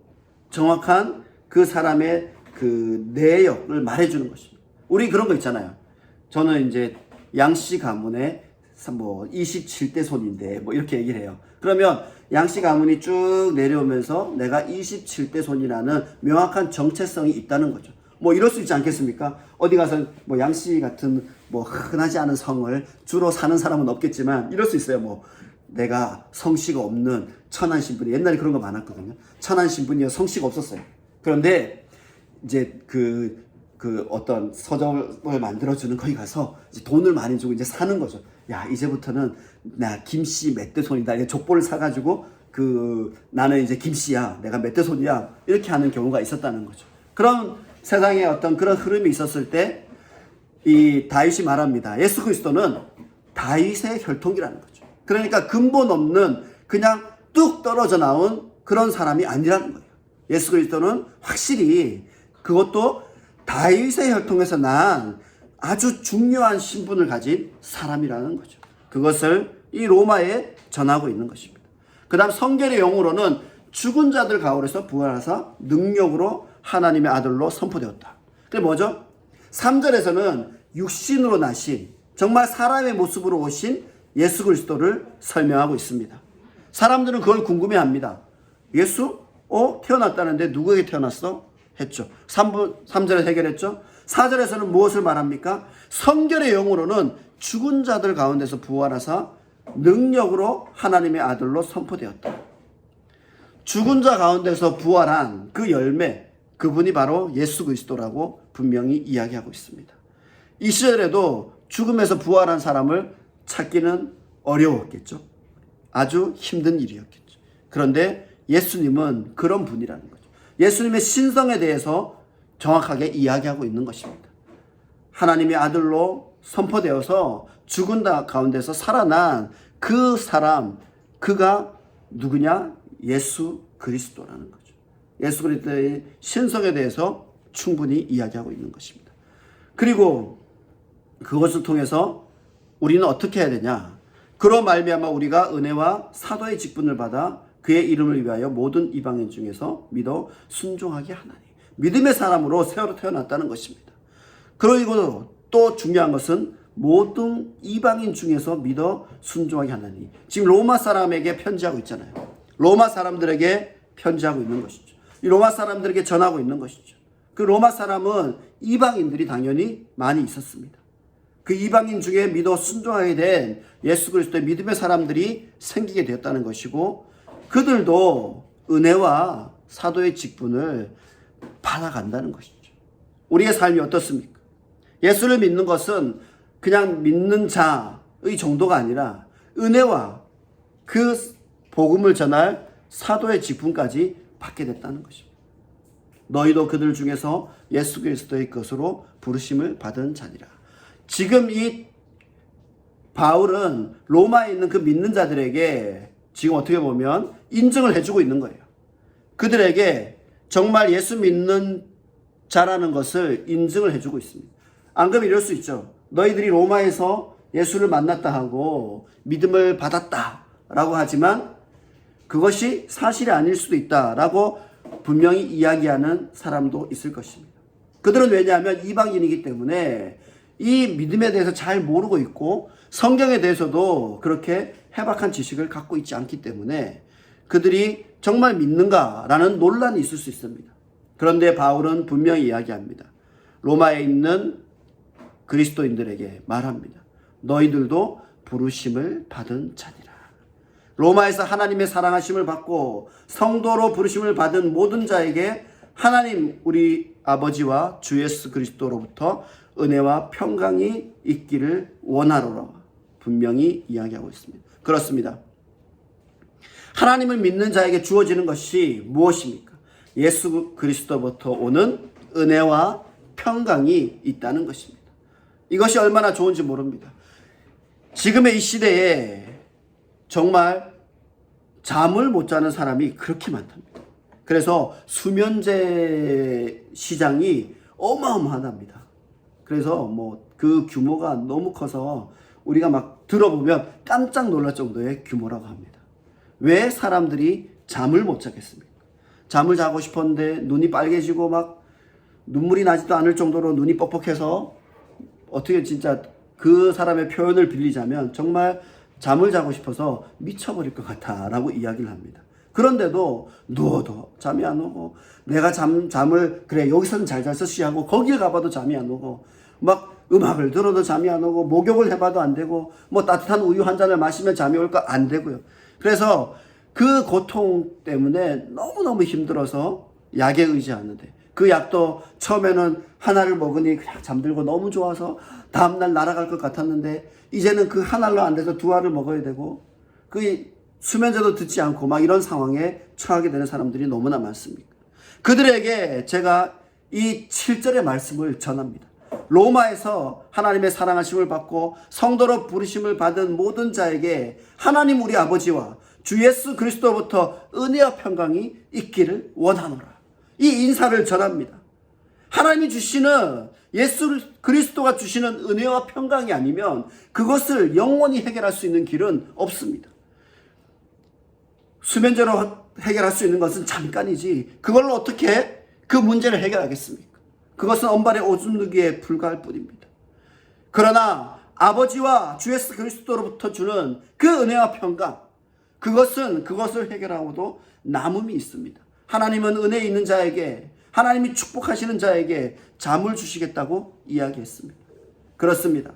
정확한 그 사람의 그 내역을 말해주는 것입니다. 우리 그런 거 있잖아요. 저는 이제 양씨 가문의 뭐 27대 손인데 뭐 이렇게 얘기를 해요. 그러면 양씨 가문이 쭉 내려오면서 내가 27대 손이라는 명확한 정체성이 있다는 거죠. 뭐 이럴 수 있지 않겠습니까? 어디 가서 뭐 양씨 같은 뭐 흔하지 않은 성을 주로 사는 사람은 없겠지만 이럴 수 있어요. 뭐 내가 성씨가 없는 천한 신분이, 옛날에 그런 거 많았거든요. 천한 신분이요 성씨가 없었어요. 그런데 이제 그 어떤 서점을 만들어주는 거기 가서 이제 돈을 많이 주고 이제 사는 거죠. 야, 이제부터는 나 김씨 멧돼손이다. 이제 족보를 사가지고 나는 이제 김씨야. 내가 멧돼손이야. 이렇게 하는 경우가 있었다는 거죠. 그런 세상에 어떤 그런 흐름이 있었을 때 이 다윗이 말합니다. 예수 그리스도는 다윗의 혈통이라는 거죠. 그러니까 근본 없는 그냥 뚝 떨어져 나온 그런 사람이 아니라는 거예요. 예수 그리스도는 확실히 그것도 다윗의 혈통에서 난 아주 중요한 신분을 가진 사람이라는 거죠. 그것을 이 로마에 전하고 있는 것입니다. 그 다음 성결의 영으로는 죽은 자들 가운데서 부활하사 능력으로 하나님의 아들로 선포되었다. 그게 뭐죠? 3절에서는 육신으로 나신 정말 사람의 모습으로 오신 예수 그리스도를 설명하고 있습니다. 사람들은 그걸 궁금해합니다. 예수? 태어났다는데 누구에게 태어났어? 했죠. 3절에 해결했죠. 4절에서는 무엇을 말합니까? 성결의 영으로는 죽은 자들 가운데서 부활하사 능력으로 하나님의 아들로 선포되었다. 죽은 자 가운데서 부활한 그 열매, 그분이 바로 예수 그리스도라고 분명히 이야기하고 있습니다. 이 시절에도 죽음에서 부활한 사람을 찾기는 어려웠겠죠. 아주 힘든 일이었겠죠. 그런데 예수님은 그런 분이라는 거죠. 예수님의 신성에 대해서 정확하게 이야기하고 있는 것입니다. 하나님의 아들로 선포되어서 죽은 자 가운데서 살아난 그 사람, 그가 누구냐? 예수 그리스도라는 거죠. 예수 그리스도의 신성에 대해서 충분히 이야기하고 있는 것입니다. 그리고 그것을 통해서 우리는 어떻게 해야 되냐? 그로 말미암아 우리가 은혜와 사도의 직분을 받아 그의 이름을 위하여 모든 이방인 중에서 믿어 순종하게 하나니. 믿음의 사람으로 새로 태어났다는 것입니다. 그리고 또 중요한 것은 모든 이방인 중에서 믿어 순종하게 하나니. 지금 로마 사람에게 편지하고 있잖아요. 로마 사람들에게 편지하고 있는 것이죠. 이 로마 사람들에게 전하고 있는 것이죠. 그 로마 사람은 이방인들이 당연히 많이 있었습니다. 그 이방인 중에 믿어 순종하게 된 예수 그리스도의 믿음의 사람들이 생기게 되었다는 것이고, 그들도 은혜와 사도의 직분을 받아간다는 것이죠. 우리의 삶이 어떻습니까? 예수를 믿는 것은 그냥 믿는 자의 정도가 아니라 은혜와 그 복음을 전할 사도의 직분까지 받게 됐다는 것입니다. 너희도 그들 중에서 예수 그리스도의 것으로 부르심을 받은 자니라. 지금 이 바울은 로마에 있는 그 믿는 자들에게 지금 어떻게 보면 인정을 해주고 있는 거예요. 그들에게 정말 예수 믿는 자라는 것을 인증을 해주고 있습니다. 안 그러면 이럴 수 있죠. 너희들이 로마에서 예수를 만났다 하고 믿음을 받았다라고 하지만 그것이 사실이 아닐 수도 있다라고 분명히 이야기하는 사람도 있을 것입니다. 그들은 왜냐하면 이방인이기 때문에 이 믿음에 대해서 잘 모르고 있고 성경에 대해서도 그렇게 해박한 지식을 갖고 있지 않기 때문에 그들이 정말 믿는가라는 논란이 있을 수 있습니다. 그런데 바울은 분명히 이야기합니다. 로마에 있는 그리스도인들에게 말합니다. 너희들도 부르심을 받은 자니라. 로마에서 하나님의 사랑하심을 받고 성도로 부르심을 받은 모든 자에게 하나님 우리 아버지와 주 예수 그리스도로부터 은혜와 평강이 있기를 원하노라 분명히 이야기하고 있습니다. 그렇습니다. 하나님을 믿는 자에게 주어지는 것이 무엇입니까? 예수 그리스도부터 오는 은혜와 평강이 있다는 것입니다. 이것이 얼마나 좋은지 모릅니다. 지금의 이 시대에 정말 잠을 못 자는 사람이 그렇게 많답니다. 그래서 수면제 시장이 어마어마하답니다. 그래서 그 규모가 너무 커서 우리가 막 들어보면 깜짝 놀랄 정도의 규모라고 합니다. 왜 사람들이 잠을 못 자겠습니까? 잠을 자고 싶었는데 눈이 빨개지고 막 눈물이 나지도 않을 정도로 눈이 뻑뻑해서 어떻게 진짜 그 사람의 표현을 빌리자면 정말 잠을 자고 싶어서 미쳐버릴 것 같다라고 이야기를 합니다. 그런데도 누워도 잠이 안 오고 내가 잠을 그래 여기서는 잘 잤어 하고 거길 가봐도 잠이 안 오고 막 음악을 들어도 잠이 안 오고 목욕을 해봐도 안 되고 따뜻한 우유 한 잔을 마시면 잠이 올까 안 되고요. 그래서 그 고통 때문에 너무너무 힘들어서 약에 의지하는데 그 약도 처음에는 하나를 먹으니 그냥 잠들고 너무 좋아서 다음날 날아갈 것 같았는데 이제는 그 한 알로 안 돼서 두 알을 먹어야 되고 그 수면제도 듣지 않고 막 이런 상황에 처하게 되는 사람들이 너무나 많습니다. 그들에게 제가 이 7절의 말씀을 전합니다. 로마에서 하나님의 사랑하심을 받고 성도로 부르심을 받은 모든 자에게 하나님 우리 아버지와 주 예수 그리스도로부터 은혜와 평강이 있기를 원하노라. 이 인사를 전합니다. 하나님이 주시는 예수 그리스도가 주시는 은혜와 평강이 아니면 그것을 영원히 해결할 수 있는 길은 없습니다. 수면제로 해결할 수 있는 것은 잠깐이지 그걸로 어떻게 그 문제를 해결하겠습니까? 그것은 언발의 오줌 누기에 불과할 뿐입니다. 그러나 아버지와 주 예수 그리스도로부터 주는 그 은혜와 평강, 그것을 해결하고도 남음이 있습니다. 하나님은 은혜 있는 자에게, 하나님이 축복하시는 자에게 잠을 주시겠다고 이야기했습니다. 그렇습니다.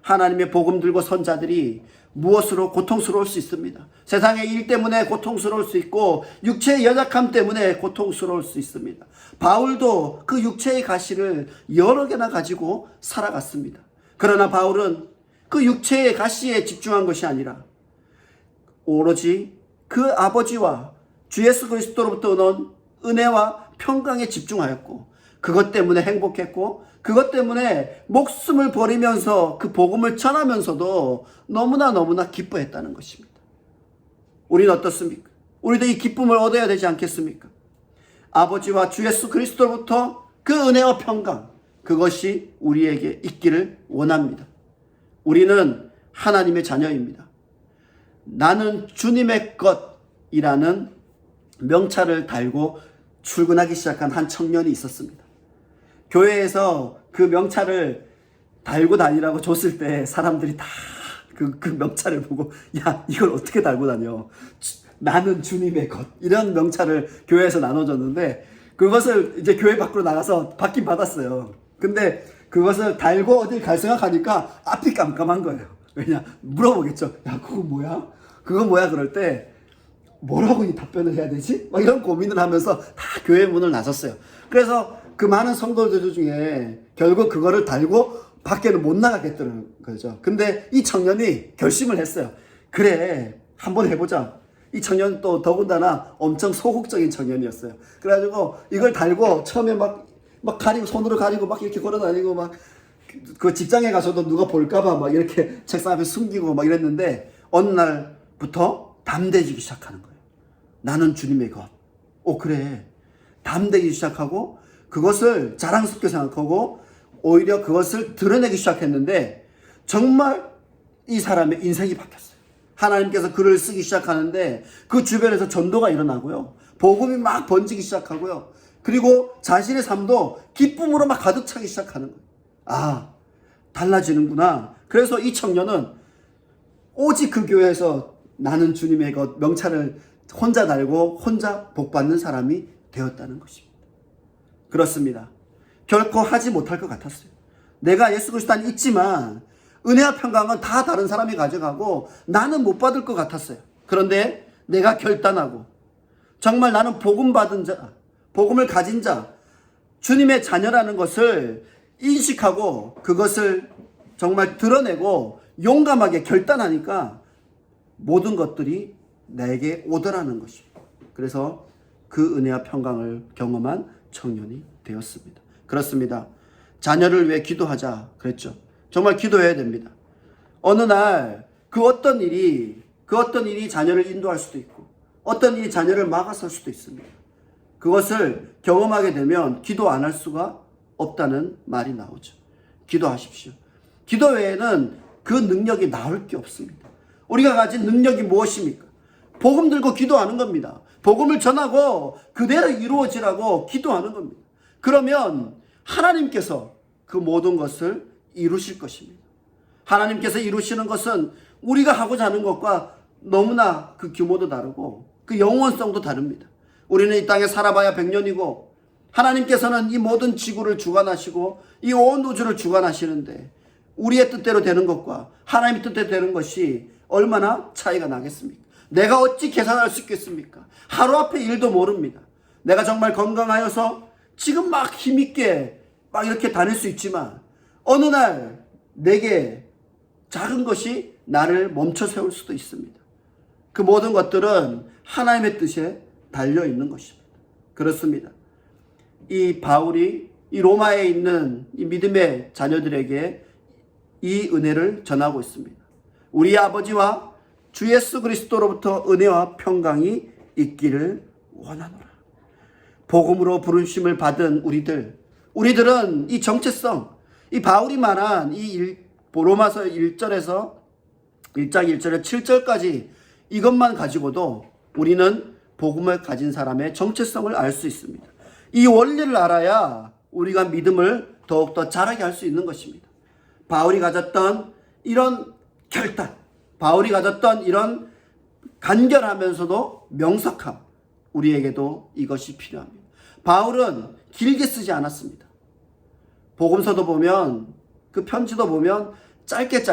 하나님의 복음 들고 선 자들이 무엇으로 고통스러울 수 있습니다. 세상의 일 때문에 고통스러울 수 있고 육체의 연약함 때문에 고통스러울 수 있습니다. 바울도 그 육체의 가시를 여러 개나 가지고 살아갔습니다. 그러나 바울은 그 육체의 가시에 집중한 것이 아니라 오로지 그 아버지와 주 예수 그리스도로부터 오는 은혜와 평강에 집중하였고 그것 때문에 행복했고 그것 때문에 목숨을 버리면서 그 복음을 전하면서도 너무나 기뻐했다는 것입니다. 우리는 어떻습니까? 우리도 이 기쁨을 얻어야 되지 않겠습니까? 아버지와 주 예수 그리스도로부터 그 은혜와 평강, 그것이 우리에게 있기를 원합니다. 우리는 하나님의 자녀입니다. 나는 주님의 것이라는 명찰을 달고 출근하기 시작한 한 청년이 있었습니다. 교회에서 그 명찰을 달고 다니라고 줬을 때 사람들이 다 그 명찰을 보고 야 이걸 어떻게 달고 다녀? 나는 주님의 것 이런 명찰을 교회에서 나눠줬는데 그것을 이제 교회 밖으로 나가서 받긴 받았어요. 근데 그것을 달고 어딜 갈 생각하니까 앞이 깜깜한 거예요. 왜냐 물어보겠죠. 야 그거 뭐야? 그거 뭐야? 그럴 때 뭐라고 이 답변을 해야 되지? 막 이런 고민을 하면서 다 교회 문을 나섰어요. 그래서 그 많은 성도들 중에 결국 그거를 달고 밖에는 못 나가겠다는 거죠. 근데 이 청년이 결심을 했어요. 그래, 한번 해보자. 이 청년 또 더군다나 엄청 소극적인 청년이었어요. 그래가지고 이걸 달고 처음에 막 가리고, 손으로 가리고 막 이렇게 걸어 다니고 막 그 직장에 가서도 누가 볼까봐 막 이렇게 책상 앞에 숨기고 막 이랬는데 어느 날부터 담대해지기 시작하는 거예요. 나는 주님의 것. 그래. 담대해지기 시작하고 그것을 자랑스럽게 생각하고 오히려 그것을 드러내기 시작했는데 정말 이 사람의 인생이 바뀌었어요. 하나님께서 글을 쓰기 시작하는데 그 주변에서 전도가 일어나고요. 복음이 막 번지기 시작하고요. 그리고 자신의 삶도 기쁨으로 막 가득 차기 시작하는 거예요. 아, 달라지는구나. 그래서 이 청년은 오직 그 교회에서 나는 주님의 것 명찰을 혼자 달고 혼자 복받는 사람이 되었다는 것입니다. 그렇습니다. 결코 하지 못할 것 같았어요. 내가 예수 그리스도 안에 있지만 은혜와 평강은 다 다른 사람이 가져가고 나는 못 받을 것 같았어요. 그런데 내가 결단하고 정말 나는 복음 받은 자, 복음을 가진 자, 주님의 자녀라는 것을 인식하고 그것을 정말 드러내고 용감하게 결단하니까 모든 것들이 내게 오더라는 것입니다. 그래서 그 은혜와 평강을 경험한 청년이 되었습니다. 그렇습니다. 자녀를 위해 기도하자 그랬죠. 정말 기도해야 됩니다. 어느 날 그 어떤 일이 자녀를 인도할 수도 있고 어떤 일이 자녀를 막아설 수도 있습니다. 그것을 경험하게 되면 기도 안 할 수가 없다는 말이 나오죠. 기도하십시오. 기도 외에는 그 능력이 나올 게 없습니다. 우리가 가진 능력이 무엇입니까? 복음 들고 기도하는 겁니다. 복음을 전하고 그대로 이루어지라고 기도하는 겁니다. 그러면 하나님께서 그 모든 것을 이루실 것입니다. 하나님께서 이루시는 것은 우리가 하고자 하는 것과 너무나 그 규모도 다르고 그 영원성도 다릅니다. 우리는 이 땅에 살아봐야 100년이고 하나님께서는 이 모든 지구를 주관하시고 이 온 우주를 주관하시는데 우리의 뜻대로 되는 것과 하나님의 뜻대로 되는 것이 얼마나 차이가 나겠습니까? 내가 어찌 계산할 수 있겠습니까? 하루 앞에 일도 모릅니다. 내가 정말 건강하여서 지금 막 힘있게 막 이렇게 다닐 수 있지만 어느 날 내게 작은 것이 나를 멈춰 세울 수도 있습니다. 그 모든 것들은 하나님의 뜻에 달려 있는 것입니다. 그렇습니다. 이 바울이 이 로마에 있는 이 믿음의 자녀들에게 이 은혜를 전하고 있습니다. 우리 아버지와 주 예수 그리스도로부터 은혜와 평강이 있기를 원하노라. 복음으로 부르심을 받은 우리들은 이 정체성, 이 바울이 말한 이 로마서 1절에서 1장 1절에 7절까지 이것만 가지고도 우리는 복음을 가진 사람의 정체성을 알 수 있습니다. 이 원리를 알아야 우리가 믿음을 더욱더 자라게 할 수 있는 것입니다. 바울이 가졌던 이런 결단, 바울이 가졌던 이런 간결하면서도 명석함, 우리에게도 이것이 필요합니다. 바울은 길게 쓰지 않았습니다. 복음서도 보면, 그 편지도 보면 짧게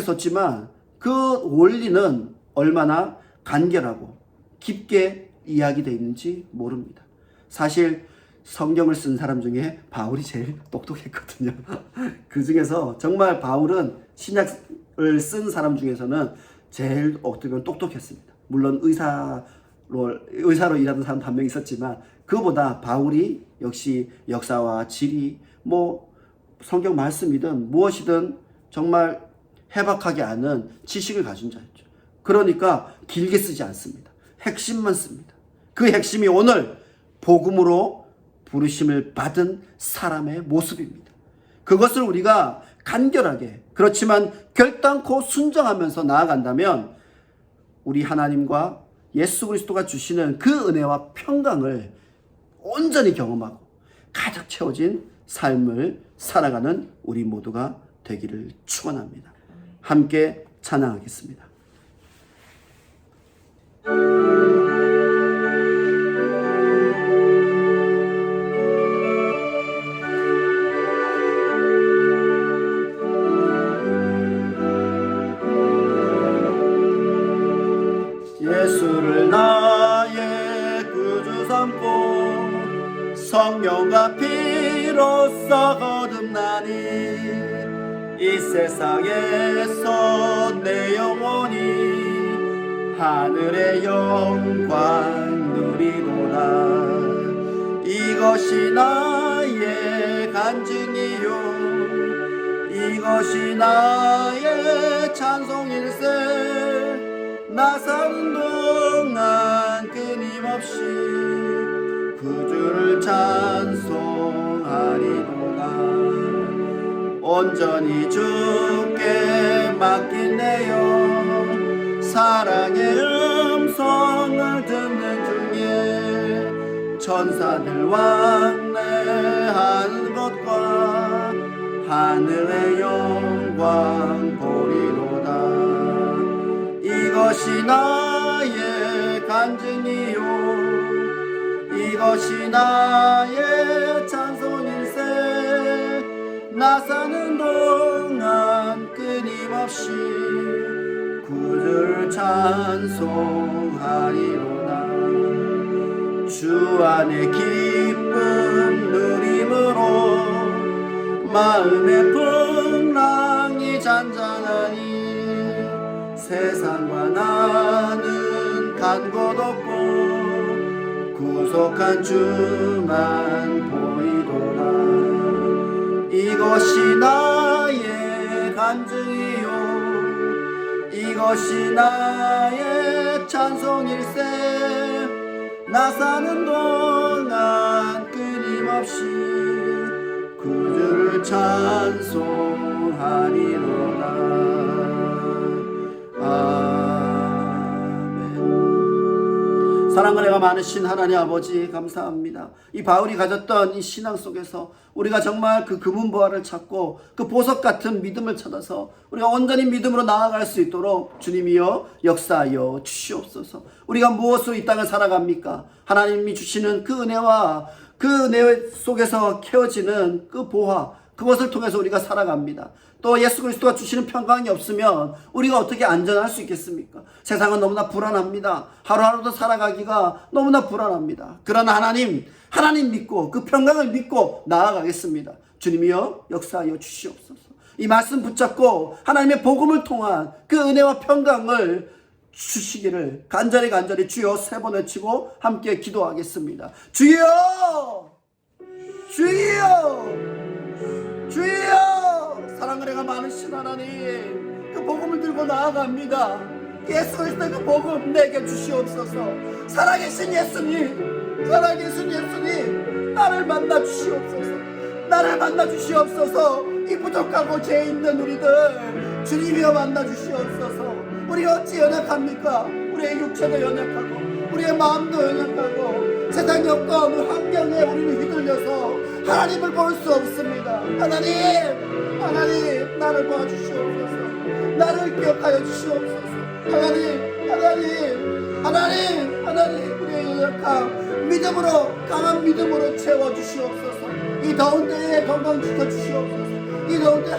썼지만 그 원리는 얼마나 간결하고 깊게 이야기되어 있는지 모릅니다. 사실 성경을 쓴 사람 중에 바울이 제일 똑똑했거든요. 그 중에서 정말 바울은 신약을 쓴 사람 중에서는 제일 어떻게 보면 똑똑했습니다. 물론 의사로 일하던 사람도 한 명 있었지만 그보다 바울이 역시 역사와 지리, 성경 말씀이든 무엇이든 정말 해박하게 아는 지식을 가진 자였죠. 그러니까 길게 쓰지 않습니다. 핵심만 씁니다. 그 핵심이 오늘 복음으로 부르심을 받은 사람의 모습입니다. 그것을 우리가 간결하게, 그렇지만 결단코 순정하면서 나아간다면 우리 하나님과 예수 그리스도가 주시는 그 은혜와 평강을 온전히 경험하고 가득 채워진 삶을 살아가는 우리 모두가 되기를 축원합니다. 함께 찬양하겠습니다. 예수를 나의 구주 삼고 성령과 피로써 거듭나니 이 세상에서 내 영혼이 하늘의 영광 누리도다. 이것이 나의 간증이요 이것이 나의 찬송일세. 나 사는 동안 끊임없이 구주를 찬송하리로다. 온전히 주께 맡긴 내 영 사랑의 음성을 듣는 중에 천사들 왕래하는 것과 하늘의 영광 보리로다. 이것이 나의 간증이요 이것이 나의 찬송일세. 나 사는 동안 끊임없이 구주를 찬송하리로다. 주 안에 기쁨 누림으로 마음의 풍랑이 잔잔하니 세상과 나는 간 곳 없고 구속한 주만 보이도다. 이것이 나의 간증이요 이것이 나의 찬송일세. 나 사는 동안 끊임없이 구주를 찬송하리로다. 사랑과 은혜가 많으신 하나님 아버지 감사합니다. 이 바울이 가졌던 이 신앙 속에서 우리가 정말 그 금은보화를 찾고 그 보석 같은 믿음을 찾아서 우리가 온전히 믿음으로 나아갈 수 있도록 주님이여 역사하여 주시옵소서. 우리가 무엇으로 이 땅을 살아갑니까? 하나님이 주시는 그 은혜와 그 은혜 속에서 캐어지는 그 보화, 그것을 통해서 우리가 살아갑니다. 또 예수 그리스도가 주시는 평강이 없으면 우리가 어떻게 안전할 수 있겠습니까? 세상은 너무나 불안합니다. 하루하루도 살아가기가 너무나 불안합니다. 그러나 하나님 믿고 그 평강을 믿고 나아가겠습니다. 주님이여 역사하여 주시옵소서. 이 말씀 붙잡고 하나님의 복음을 통한 그 은혜와 평강을 주시기를 간절히 주여 3번 외치고 함께 기도하겠습니다. 주여! 주여! 주여! 사랑을 해가 많으신 하나님, 그 복음을 들고 나아갑니다. 예수 그리스도의 그 복음 내게 주시옵소서. 살아계신 예수님, 나를 만나 주시옵소서. 나를 만나 주시옵소서. 이 부족하고 죄 있는 우리들 주님이여 만나 주시옵소서. 우리 어찌 연약합니까? 우리의 육체도 연약하고 우리의 마음도 연약하고 세상의 어떤 환경에 우리는 휘둘려서 하나님을 볼 수 없습니다. 하나님 나를 도와주시옵소서. 나를 기억하여 주시옵소서. 하나님 우리의 연약함 믿음으로, 강한 믿음으로 채워주시옵소서. 이 더운 때에 건강 지켜주시옵소서. 이 더운 때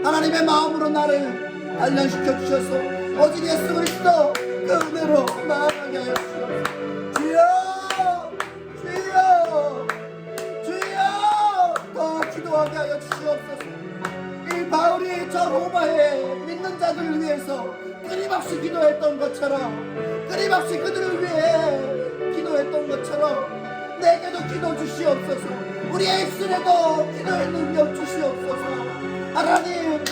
하나님의 마음으로 나를 단련시켜 주셔서 오직 예수 그리스도 그 은혜로 나아가게 하여 주시옵소서. 주여 더 기도하게 하여 주시옵소서. 이 바울이 저 로마의 믿는 자들을 위해서 끊임없이 기도했던 것처럼, 끊임없이 그들을 위해 기도했던 것처럼 내게도 기도 주시옵소서. 우리의 입술에도 기도의 능력 주시옵소서. 하나님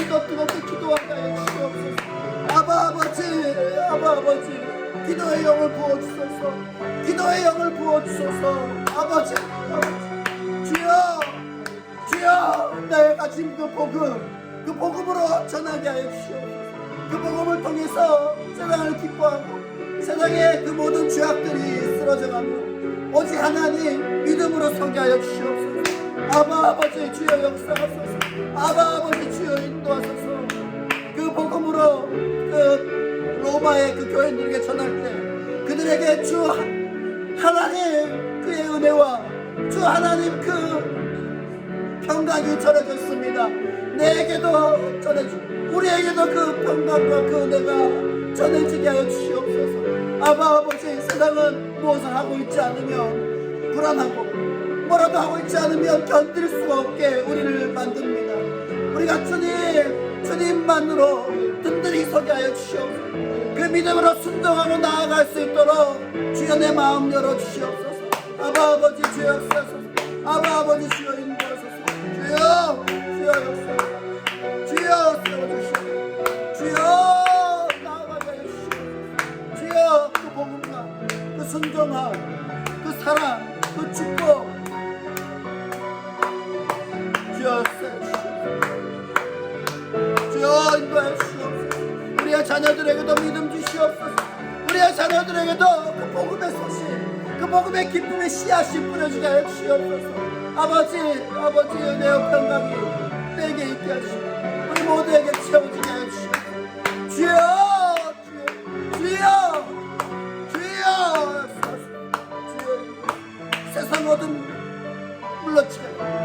더 뜨겁게 기도하게 하여 주시옵소서. 아바 아버지 기도의 영을 부어주소서. 기도의 영을 부어주소서. 아버지 주여 내가 가진 그 복음으로 전하게 하여 주시옵소서. 그 복음을 통해서 세상을 기뻐하고 세상의 그 모든 죄악들이 쓰러져가며 오직 하나님 믿음으로 서게 하여 주시옵소서. 아버지 주여 역사하소서. 아버지 주여 인도하소서. 그 복음으로 그 로마의 그 교인들에게 전할 때 그들에게 주 하나님 그의 은혜와 주 하나님 그 평강이 전해졌습니다. 내게도 전해주고 우리에게도 그 평강과 그 은혜가 전해지게 하여 주시옵소서. 아버지 세상은 무엇을 하고 있지 않으면 불안하고 뭐라도 하고 있지 않으면 견딜 수가 없게 우리를 만듭니다. 우리가 주님만으로 든든히 서게 하여 주시옵소서. 그 믿음으로 순종하고 나아갈 수 있도록 주여 내 마음 열어주시옵소서. 아버지 주여 역사하소서. 아버지 주여 인도하소서. 주여 역사하소서. 주여 세워주시옵소서. 주여 나아가게 하여 주시옵소서. 주여 그 복음과 그 순종함 그 사랑 그 축복 주여 세워주시옵소서. 주여 인도하여 주시옵소서. 우리의 자녀들에게도 믿음 주시옵소서. 우리의 자녀들에게도 그 복음의 소식 그 복음의 기쁨의 씨앗이 뿌려지게 하여 주시옵소서. 아버지 은혜와 평강이 내게 있게 하시고 우리 모두에게 채워지게 하여 주시옵소서. 주여 세상 어둠 물러치게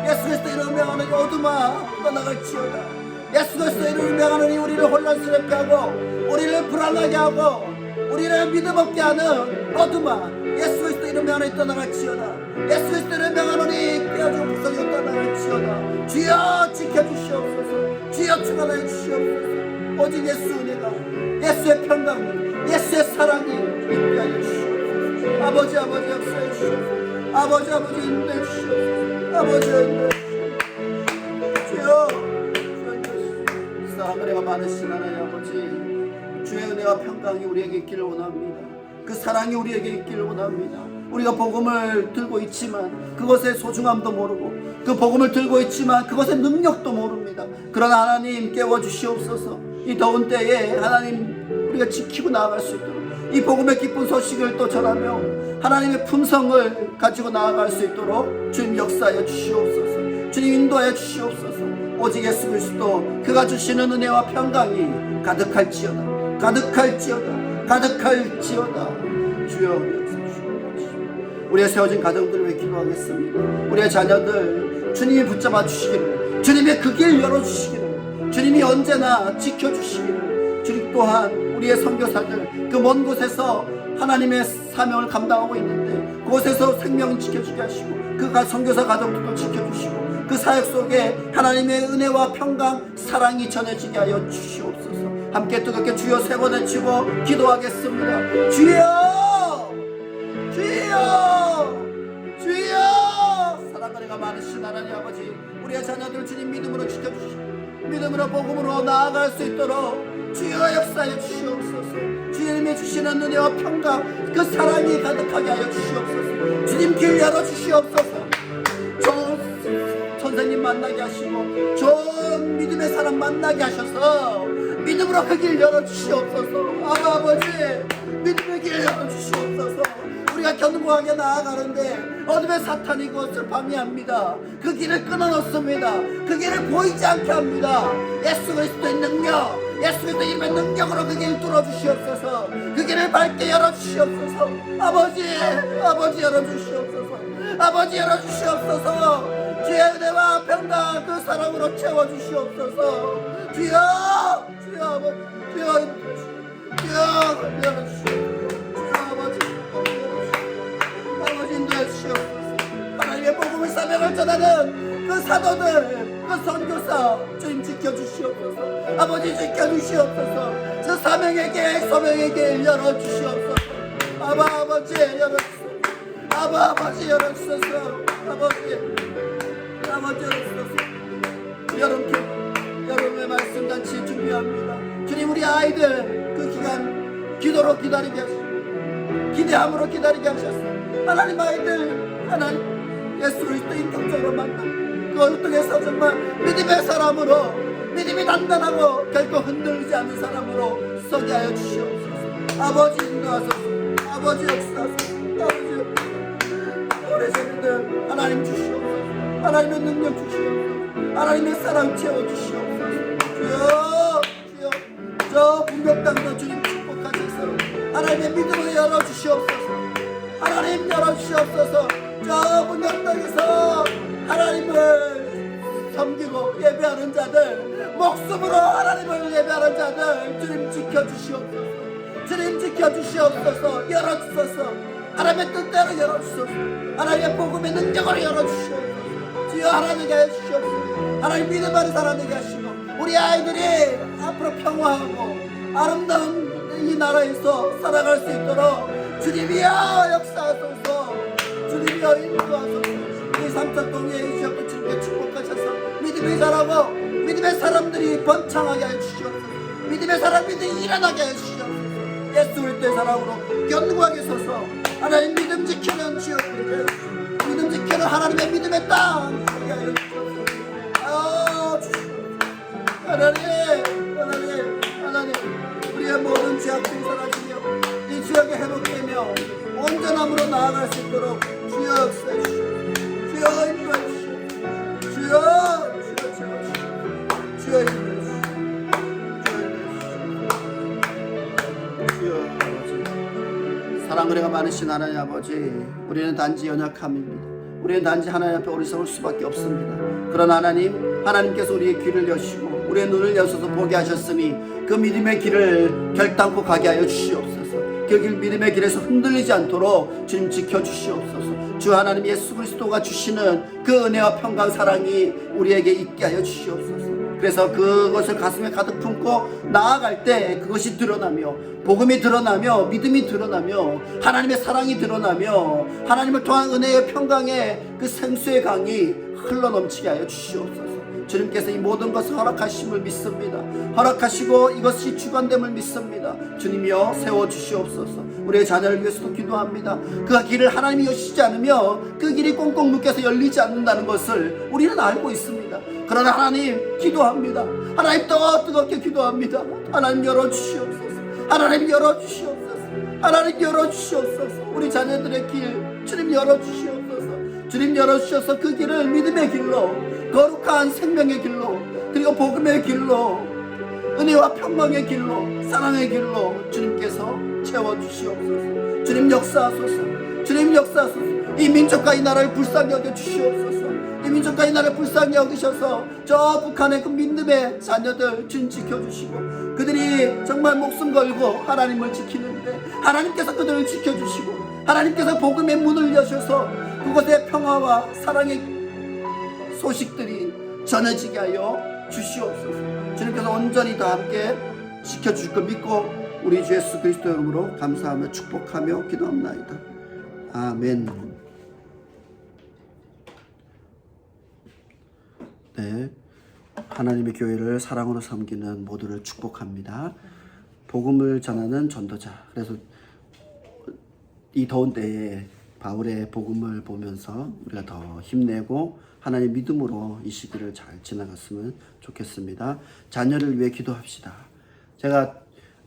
예수 그리스도 이름으로 명하노니 어둠아 떠나갈지어다. 예수 그리스도 이름으로 명하노니 우리를 혼란스럽게 하고 우리를 불안하게 하고 우리를 믿음 없게 하는 어둠아 예수 그리스도 이름으로 명하노니 떠나갈지어다. 예수 그리스도 이름으로 명하노니 깨어지고 부서지고 떠나갈지어다. 주여 지켜주시옵소서. 주여 축원하여 주시옵소서. 오직 예수 은혜가 예수의 평강이 예수의 사랑이 있게 하여 주시옵소서. 아버지 역사해 주시옵소서. 아버지 인도해 주시옵소서. 아버지 인도해 주시옵소서. 주여 하늘에가 많으신 하나님 아버지 주의 은혜와 평강이 우리에게 있기를 원합니다. 그 사랑이 우리에게 있기를 원합니다. 우리가 복음을 들고 있지만 그것의 소중함도 모르고 그 복음을 들고 있지만 그것의 능력도 모릅니다. 그러나 하나님 깨워주시옵소서. 이 더운 때에 하나님 우리가 지키고 나아갈 수 있도록 이 복음의 기쁜 소식을 또 전하며 하나님의 품성을 가지고 나아갈 수 있도록 주님 역사하여 주시옵소서. 주님 인도하여 주시옵소서. 오직 예수 그리스도 그가 주시는 은혜와 평강이 가득할지어다. 주여 우리의 세워진 가정들을 위해 기도하겠습니다. 우리의 자녀들 주님이 붙잡아 주시기를 주님의 그 길 열어주시기를, 주님이 언제나 지켜주시기를, 주님 또한 우리의 선교사들 그 먼 곳에서 하나님의 사명을 감당하고 있는데 그곳에서 생명을 지켜주게 하시고 그 선교사 가정들도 지켜주시고 그 사역 속에 하나님의 은혜와 평강 사랑이 전해지게 하여 주시옵소서. 함께 뜨겁게 주여 세 번 외치고 기도하겠습니다. 주여, 주여, 주여. 사랑과 은혜가 많으신 하나님 아버지, 우리의 자녀들 주님 믿음으로 지켜주시고 믿음으로 복음으로 나아갈 수 있도록 주여 역사해 주시옵소서. 주님이 주시는 은혜와 평강 그 사랑이 가득하게 하여 주시옵소서. 주님 길 열어 주시옵소서. 좋은 선생님 만나게 하시고 좋은 믿음의 사람 만나게 하셔서 믿음으로 그 길 열어 주시옵소서. 아버지, 믿음의 길 열어 주시옵소서. 우리가 견고하게 나아가는데 어둠의 사탄이 그것을 방해합니다. 그 길을 끊어놓습니다. 그 길을 보이지 않게 합니다. 예수 그리스도의 능력, 예수 그리스도의 이름의 능력으로 그 길을 뚫어주시옵소서. 그 길을 밝게 열어주시옵소서. 아버지, 아버지 열어주시옵소서. 아버지 열어주시옵소서. 주의 은혜와 평강 그 사랑으로 채워주시옵소서. 주여, 주여 아버지, 주여, 주여 열어주시옵소서. 하나님의 복음의 사명을 전하는 그 사도들, 그 선교사 주님 지켜주시옵소서. 아버지 지켜주시옵소서. 저 사명에게 소명에게 열어주시옵소서. 아버지 열어주소서. 아버지 열어주소서. 아버지 열어주소서. 여러분의 말씀 잔치 준비합니다. 주님 우리 아이들 그 기간 기도로 기다리게 하시고 기대함으로 기다리게 하셨어. 하나님 아이들 하나님 예수 그리스도 인격적으로 만나 그걸 통해서 정말 믿음의 사람으로 믿음이 단단하고 결코 흔들리지 않는 사람으로 서게 하여 주시옵소서. 아버지 인도하소서. 아버지 역사하소서. 아버지 우리 자녀들 하나님 주시옵소서. 하나님의 능력 주시옵소서. 하나님의 사랑 채워주시옵소서. 주여, 주여 저 분명당도 주님 축복하셔서 하나님의 믿음을 열어주시옵소서. 하나님 열어주시옵소서. 저 문명 땅에서 하나님을 섬기고 예배하는 자들, 목숨으로 하나님을 예배하는 자들 주님 지켜주시옵소서. 주님 지켜주시옵소서. 열어주소서. 하나님의 뜻대로 열어주소서. 하나님의 복음의 능력으로 열어주시옵소서. 주여 하나님께 해주시옵소서. 하나님 믿음하는 사람에게 하시고 우리 아이들이 앞으로 평화하고 아름다운 이 나라에서 살아갈 수 있도록 주님이여 역사하소서. 주님이여 인도하소서. 이 삼척동에 주셨고 주님께 축복하셔서 믿음이 자라고 믿음의 사람들이 번창하게 해주시옵소서. 믿음의 사람들이 일어나게 해주시옵소서. 예수 그리스도의 사랑으로 견고하게 서서 하나님 믿음 지키는 지역, 믿음 지키는 하나님의 믿음의 땅 되게 하여 주시옵소서. 하나님 우리의 모든 죄악들이 사라지며 이 지역에 회복되며 온전함으로 나아갈 수 있도록 주여 역사해 주시옵소서. 주여 인도해 주시옵소서. 주여 채워주시옵소서. 주여 인도해 주시옵소서. 사랑 은혜가 많으신 하나님 아버지, 우리는 단지 연약함입니다. 우리는 단지 하나님 앞에 어리석을 수밖에 없습니다. 그러나 하나님께서 우리의 귀를 여시고 우리의 눈을 여셔서 보게 하셨으니 그 믿음의 길을 결단코 가게 하여 주시옵소서. 그 믿음의 길에서 흔들리지 않도록 주님 지켜주시옵소서. 주 하나님 예수 그리스도가 주시는 그 은혜와 평강 사랑이 우리에게 있게 하여 주시옵소서. 그래서 그것을 가슴에 가득 품고 나아갈 때 그것이 드러나며 복음이 드러나며 믿음이 드러나며 하나님의 사랑이 드러나며 하나님을 통한 은혜의 평강의 그 생수의 강이 흘러넘치게 하여 주시옵소서. 주님께서 이 모든 것을 허락하심을 믿습니다. 허락하시고 이것이 주관됨을 믿습니다. 주님이여 세워주시옵소서. 우리의 자녀를 위해서도 기도합니다. 그 길을 하나님이 여시지 않으며 그 길이 꽁꽁 묶여서 열리지 않는다는 것을 우리는 알고 있습니다. 그러나 하나님 기도합니다. 하나님 더 뜨겁게 기도합니다. 하나님 열어주시옵소서. 하나님 열어주시옵소서. 하나님 열어주시옵소서. 우리 자녀들의 길 주님 열어주시옵소서. 주님 열어주셔서 그 길을 믿음의 길로 거룩한 생명의 길로 그리고 복음의 길로 은혜와 평강의 길로 사랑의 길로 주님께서 채워주시옵소서. 주님 역사하소서. 주님 역사하소서. 이 민족과 이 나라를 불쌍히 여겨 주시옵소서. 이 민족과 이 나라를 불쌍히 여기셔서 저 북한의 그 믿음의 자녀들 주님 지켜주시고, 그들이 정말 목숨 걸고 하나님을 지키는데 하나님께서 그들을 지켜주시고, 하나님께서 복음의 문을 여셔서 그곳에 평화와 사랑의 소식들이 전해지게 하여 주시옵소서. 주님께서 온전히 다 함께 지켜주실 걸 믿고 우리 주 예수 그리스도 이름으로 감사하며 축복하며 기도합나이다. 아멘. 네, 하나님의 교회를 사랑으로 섬기는 모두를 축복합니다. 복음을 전하는 전도자. 그래서 이 더운 때에 바울의 복음을 보면서 우리가 더 힘내고 하나님 믿음으로 이 시기를 잘 지나갔으면 좋겠습니다. 자녀를 위해 기도합시다. 제가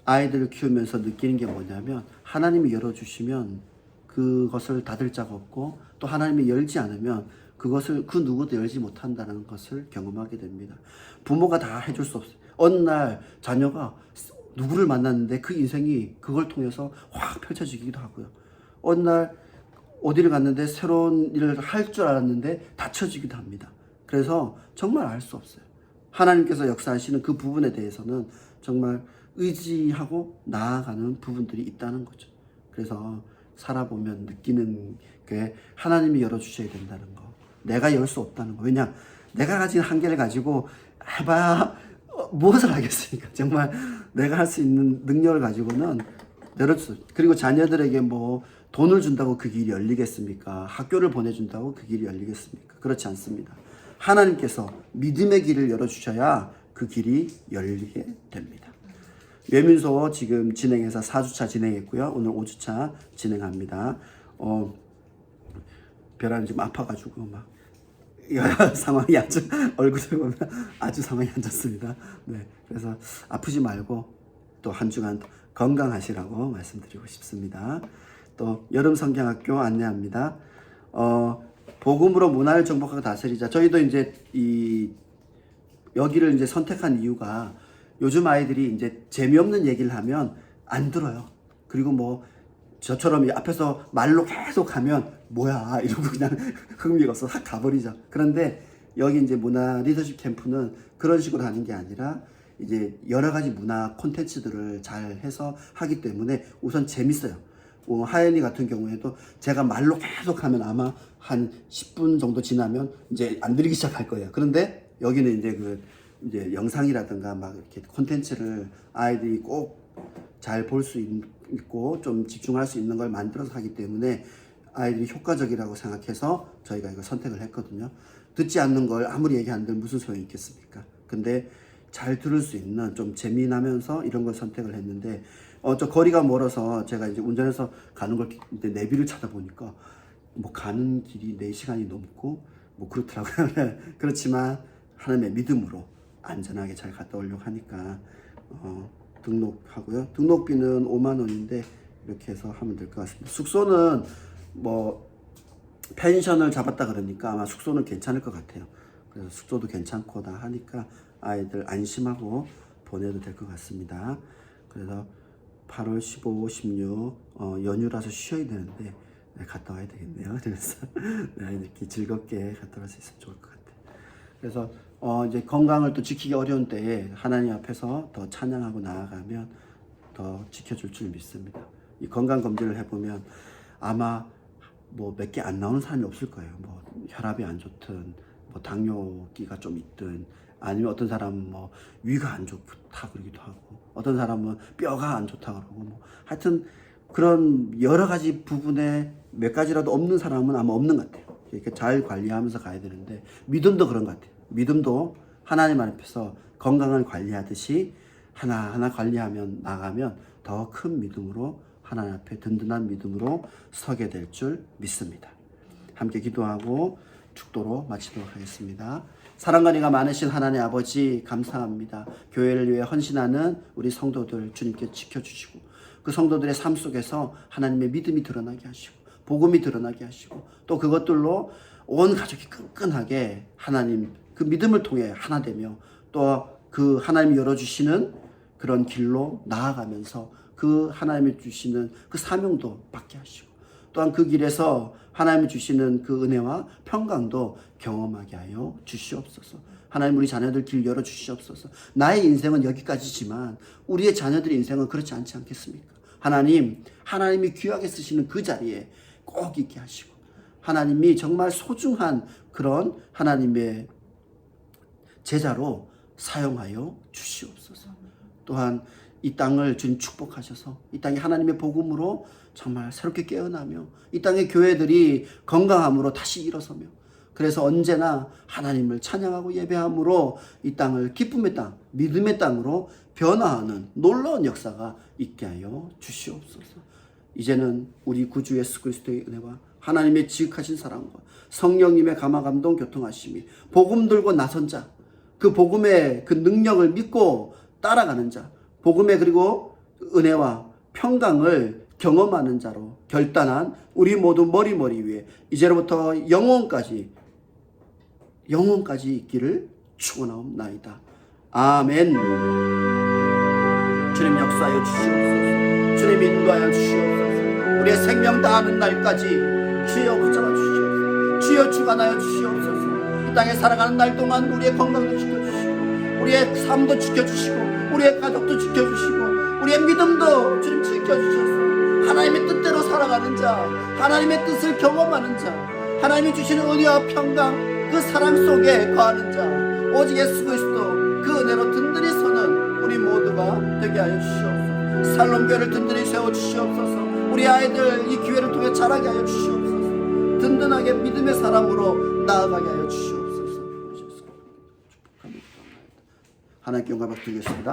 아이들을 키우면서 느끼는 게 뭐냐면, 하나님이 열어주시면 그것을 닫을 자가 없고, 또 하나님이 열지 않으면 그것을 그 누구도 열지 못한다는 것을 경험하게 됩니다. 부모가 다 해줄 수 없어요. 어느 날 자녀가 누구를 만났는데 그 인생이 그걸 통해서 확 펼쳐지기도 하고요. 어느 날 어디를 갔는데 새로운 일을 할 줄 알았는데 닫혀지기도 합니다. 그래서 정말 알 수 없어요. 하나님께서 역사하시는 그 부분에 대해서는 정말 의지하고 나아가는 부분들이 있다는 거죠. 그래서 살아보면 느끼는 게 하나님이 열어주셔야 된다는 거, 내가 열 수 없다는 거. 왜냐, 내가 가진 한계를 가지고 해봐야 무엇을 하겠습니까? 정말 내가 할 수 있는 능력을 가지고는 열을 수. 그리고 자녀들에게 뭐 돈을 준다고 그 길이 열리겠습니까? 학교를 보내준다고 그 길이 열리겠습니까? 그렇지 않습니다. 하나님께서 믿음의 길을 열어주셔야 그 길이 열리게 됩니다. 외민소 지금 진행해서 4주차 진행했고요. 오늘 5주차 진행합니다. 벼랑이 좀 아파가지고 막 상황이 아주, 얼굴을 보면 아주 상황이 안 좋습니다. 네, 그래서 아프지 말고 또 한 주간 건강하시라고 말씀드리고 싶습니다. 또 여름 성경학교 안내합니다. 복음으로 문화를 정복하고 다스리자. 저희도 이제 여기를 이제 선택한 이유가, 요즘 아이들이 이제 재미없는 얘기를 하면 안 들어요. 그리고 뭐 저처럼 앞에서 말로 계속 하면 뭐야 이러고 그냥 흥미가 없어서 확 가버리죠. 그런데 여기 이제 문화 리더십 캠프는 그런 식으로 하는 게 아니라 이제 여러 가지 문화 콘텐츠들을 잘 해서 하기 때문에 우선 재밌어요. 하연이 같은 경우에도 제가 말로 계속 하면 아마 한 10분 정도 지나면 이제 안 들리기 시작할 거예요. 그런데 여기는 이제 이제 영상이라든가 막 이렇게 콘텐츠를 아이들이 꼭 잘 볼 수 있고 좀 집중할 수 있는 걸 만들어서 하기 때문에 아이들이 효과적이라고 생각해서 저희가 이거 선택을 했거든요. 듣지 않는 걸 아무리 얘기하는데 무슨 소용이 있겠습니까? 근데 잘 들을 수 있는, 좀 재미나면서 이런 걸 선택을 했는데, 저 거리가 멀어서 제가 이제 운전해서 가는 걸 이제 내비를 찾아보니까 뭐 가는 길이 4시간이 넘고 뭐 그렇더라고요. 그렇지만 하나님의 믿음으로 안전하게 잘 갔다 오려고 하니까 등록하고요. 등록비는 5만 원인데 이렇게 해서 하면 될 것 같습니다. 숙소는 뭐 펜션을 잡았다 그러니까 아마 숙소는 괜찮을 것 같아요. 그래서 숙소도 괜찮고 다 하니까 아이들 안심하고 보내도 될 것 같습니다. 그래서 8월 15, 16 연휴라서 쉬어야 되는데 갔다 와야 되겠네요. 그래서 이렇게 즐겁게 갔다 올 수 있으면 좋을 것 같아요. 그래서 이제 건강을 또 지키기 어려운 때에 하나님 앞에서 더 찬양하고 나아가면 더 지켜줄 줄 믿습니다. 이 건강 검진을 해보면 아마 뭐 몇 개 안 나오는 사람이 없을 거예요. 뭐 혈압이 안 좋든, 뭐 당뇨기가 좀 있든, 아니면 어떤 사람은 뭐 위가 안 좋다 그러기도 하고, 어떤 사람은 뼈가 안 좋다 그러고, 뭐 하여튼 그런 여러 가지 부분에 몇 가지라도 없는 사람은 아마 없는 것 같아요. 이렇게 잘 관리하면서 가야 되는데, 믿음도 그런 것 같아요. 믿음도 하나님 앞에서 건강을 관리하듯이 하나하나 관리하면 나가면 더 큰 믿음으로, 하나님 앞에 든든한 믿음으로 서게 될 줄 믿습니다. 함께 기도하고 축도로 마치도록 하겠습니다. 사랑과 은혜가 많으신 하나님 아버지, 감사합니다. 교회를 위해 헌신하는 우리 성도들 주님께 지켜주시고, 그 성도들의 삶 속에서 하나님의 믿음이 드러나게 하시고, 복음이 드러나게 하시고, 또 그것들로 온 가족이 끈끈하게 하나님 그 믿음을 통해 하나 되며, 또 그 하나님이 열어주시는 그런 길로 나아가면서 그 하나님이 주시는 그 사명도 받게 하시고, 또한 그 길에서 하나님이 주시는 그 은혜와 평강도 경험하게 하여 주시옵소서. 하나님 우리 자녀들 길 열어 주시옵소서. 나의 인생은 여기까지지만 우리의 자녀들의 인생은 그렇지 않지 않겠습니까? 하나님이 귀하게 쓰시는 그 자리에 꼭 있게 하시고 하나님이 정말 소중한 그런 하나님의 제자로 사용하여 주시옵소서. 또한 이 땅을 주님 축복하셔서 이 땅이 하나님의 복음으로 정말 새롭게 깨어나며 이 땅의 교회들이 건강함으로 다시 일어서며 그래서 언제나 하나님을 찬양하고 예배함으로 이 땅을 기쁨의 땅, 믿음의 땅으로 변화하는 놀라운 역사가 있게 하여 주시옵소서. 이제는 우리 구주 예수 그리스도의 은혜와 하나님의 지극하신 사랑과 성령님의 감화감동 교통하심이 복음 들고 나선 자, 그 복음의 그 능력을 믿고 따라가는 자, 복음의 그리고 은혜와 평강을 경험하는 자로 결단한 우리 모두 머리 위에 이제로부터 영원까지 있기를 축원하옵나이다. 아멘. 주님 역사하여 주시옵소서. 주님 인도하여 주시옵소서. 우리의 생명 다하는 날까지 주여 붙잡아 주시옵소서. 주여 주관하여 주시옵소서. 이 땅에 살아가는 날 동안 우리의 건강도 지켜주시고 우리의 삶도 지켜주시고 우리의 가족도 지켜주시고 우리의 믿음도 주님 지켜주셔서 하나님의 뜻대로 살아가는 자, 하나님의 뜻을 경험하는 자, 하나님이 주시는 은혜와 평강 그 사랑 속에 거하는 자, 오직 예수 그리스도 그 은혜로 든든히 서는 우리 모두가 되게 하여 주시옵소서. 살롬교회를 든든히 세워주시옵소서. 우리 아이들 이 기회를 통해 자라게 하여 주시옵소서. 든든하게 믿음의 사람으로 나아가게 하여 주시옵소서. 하나님께 영광 받드리겠습니다.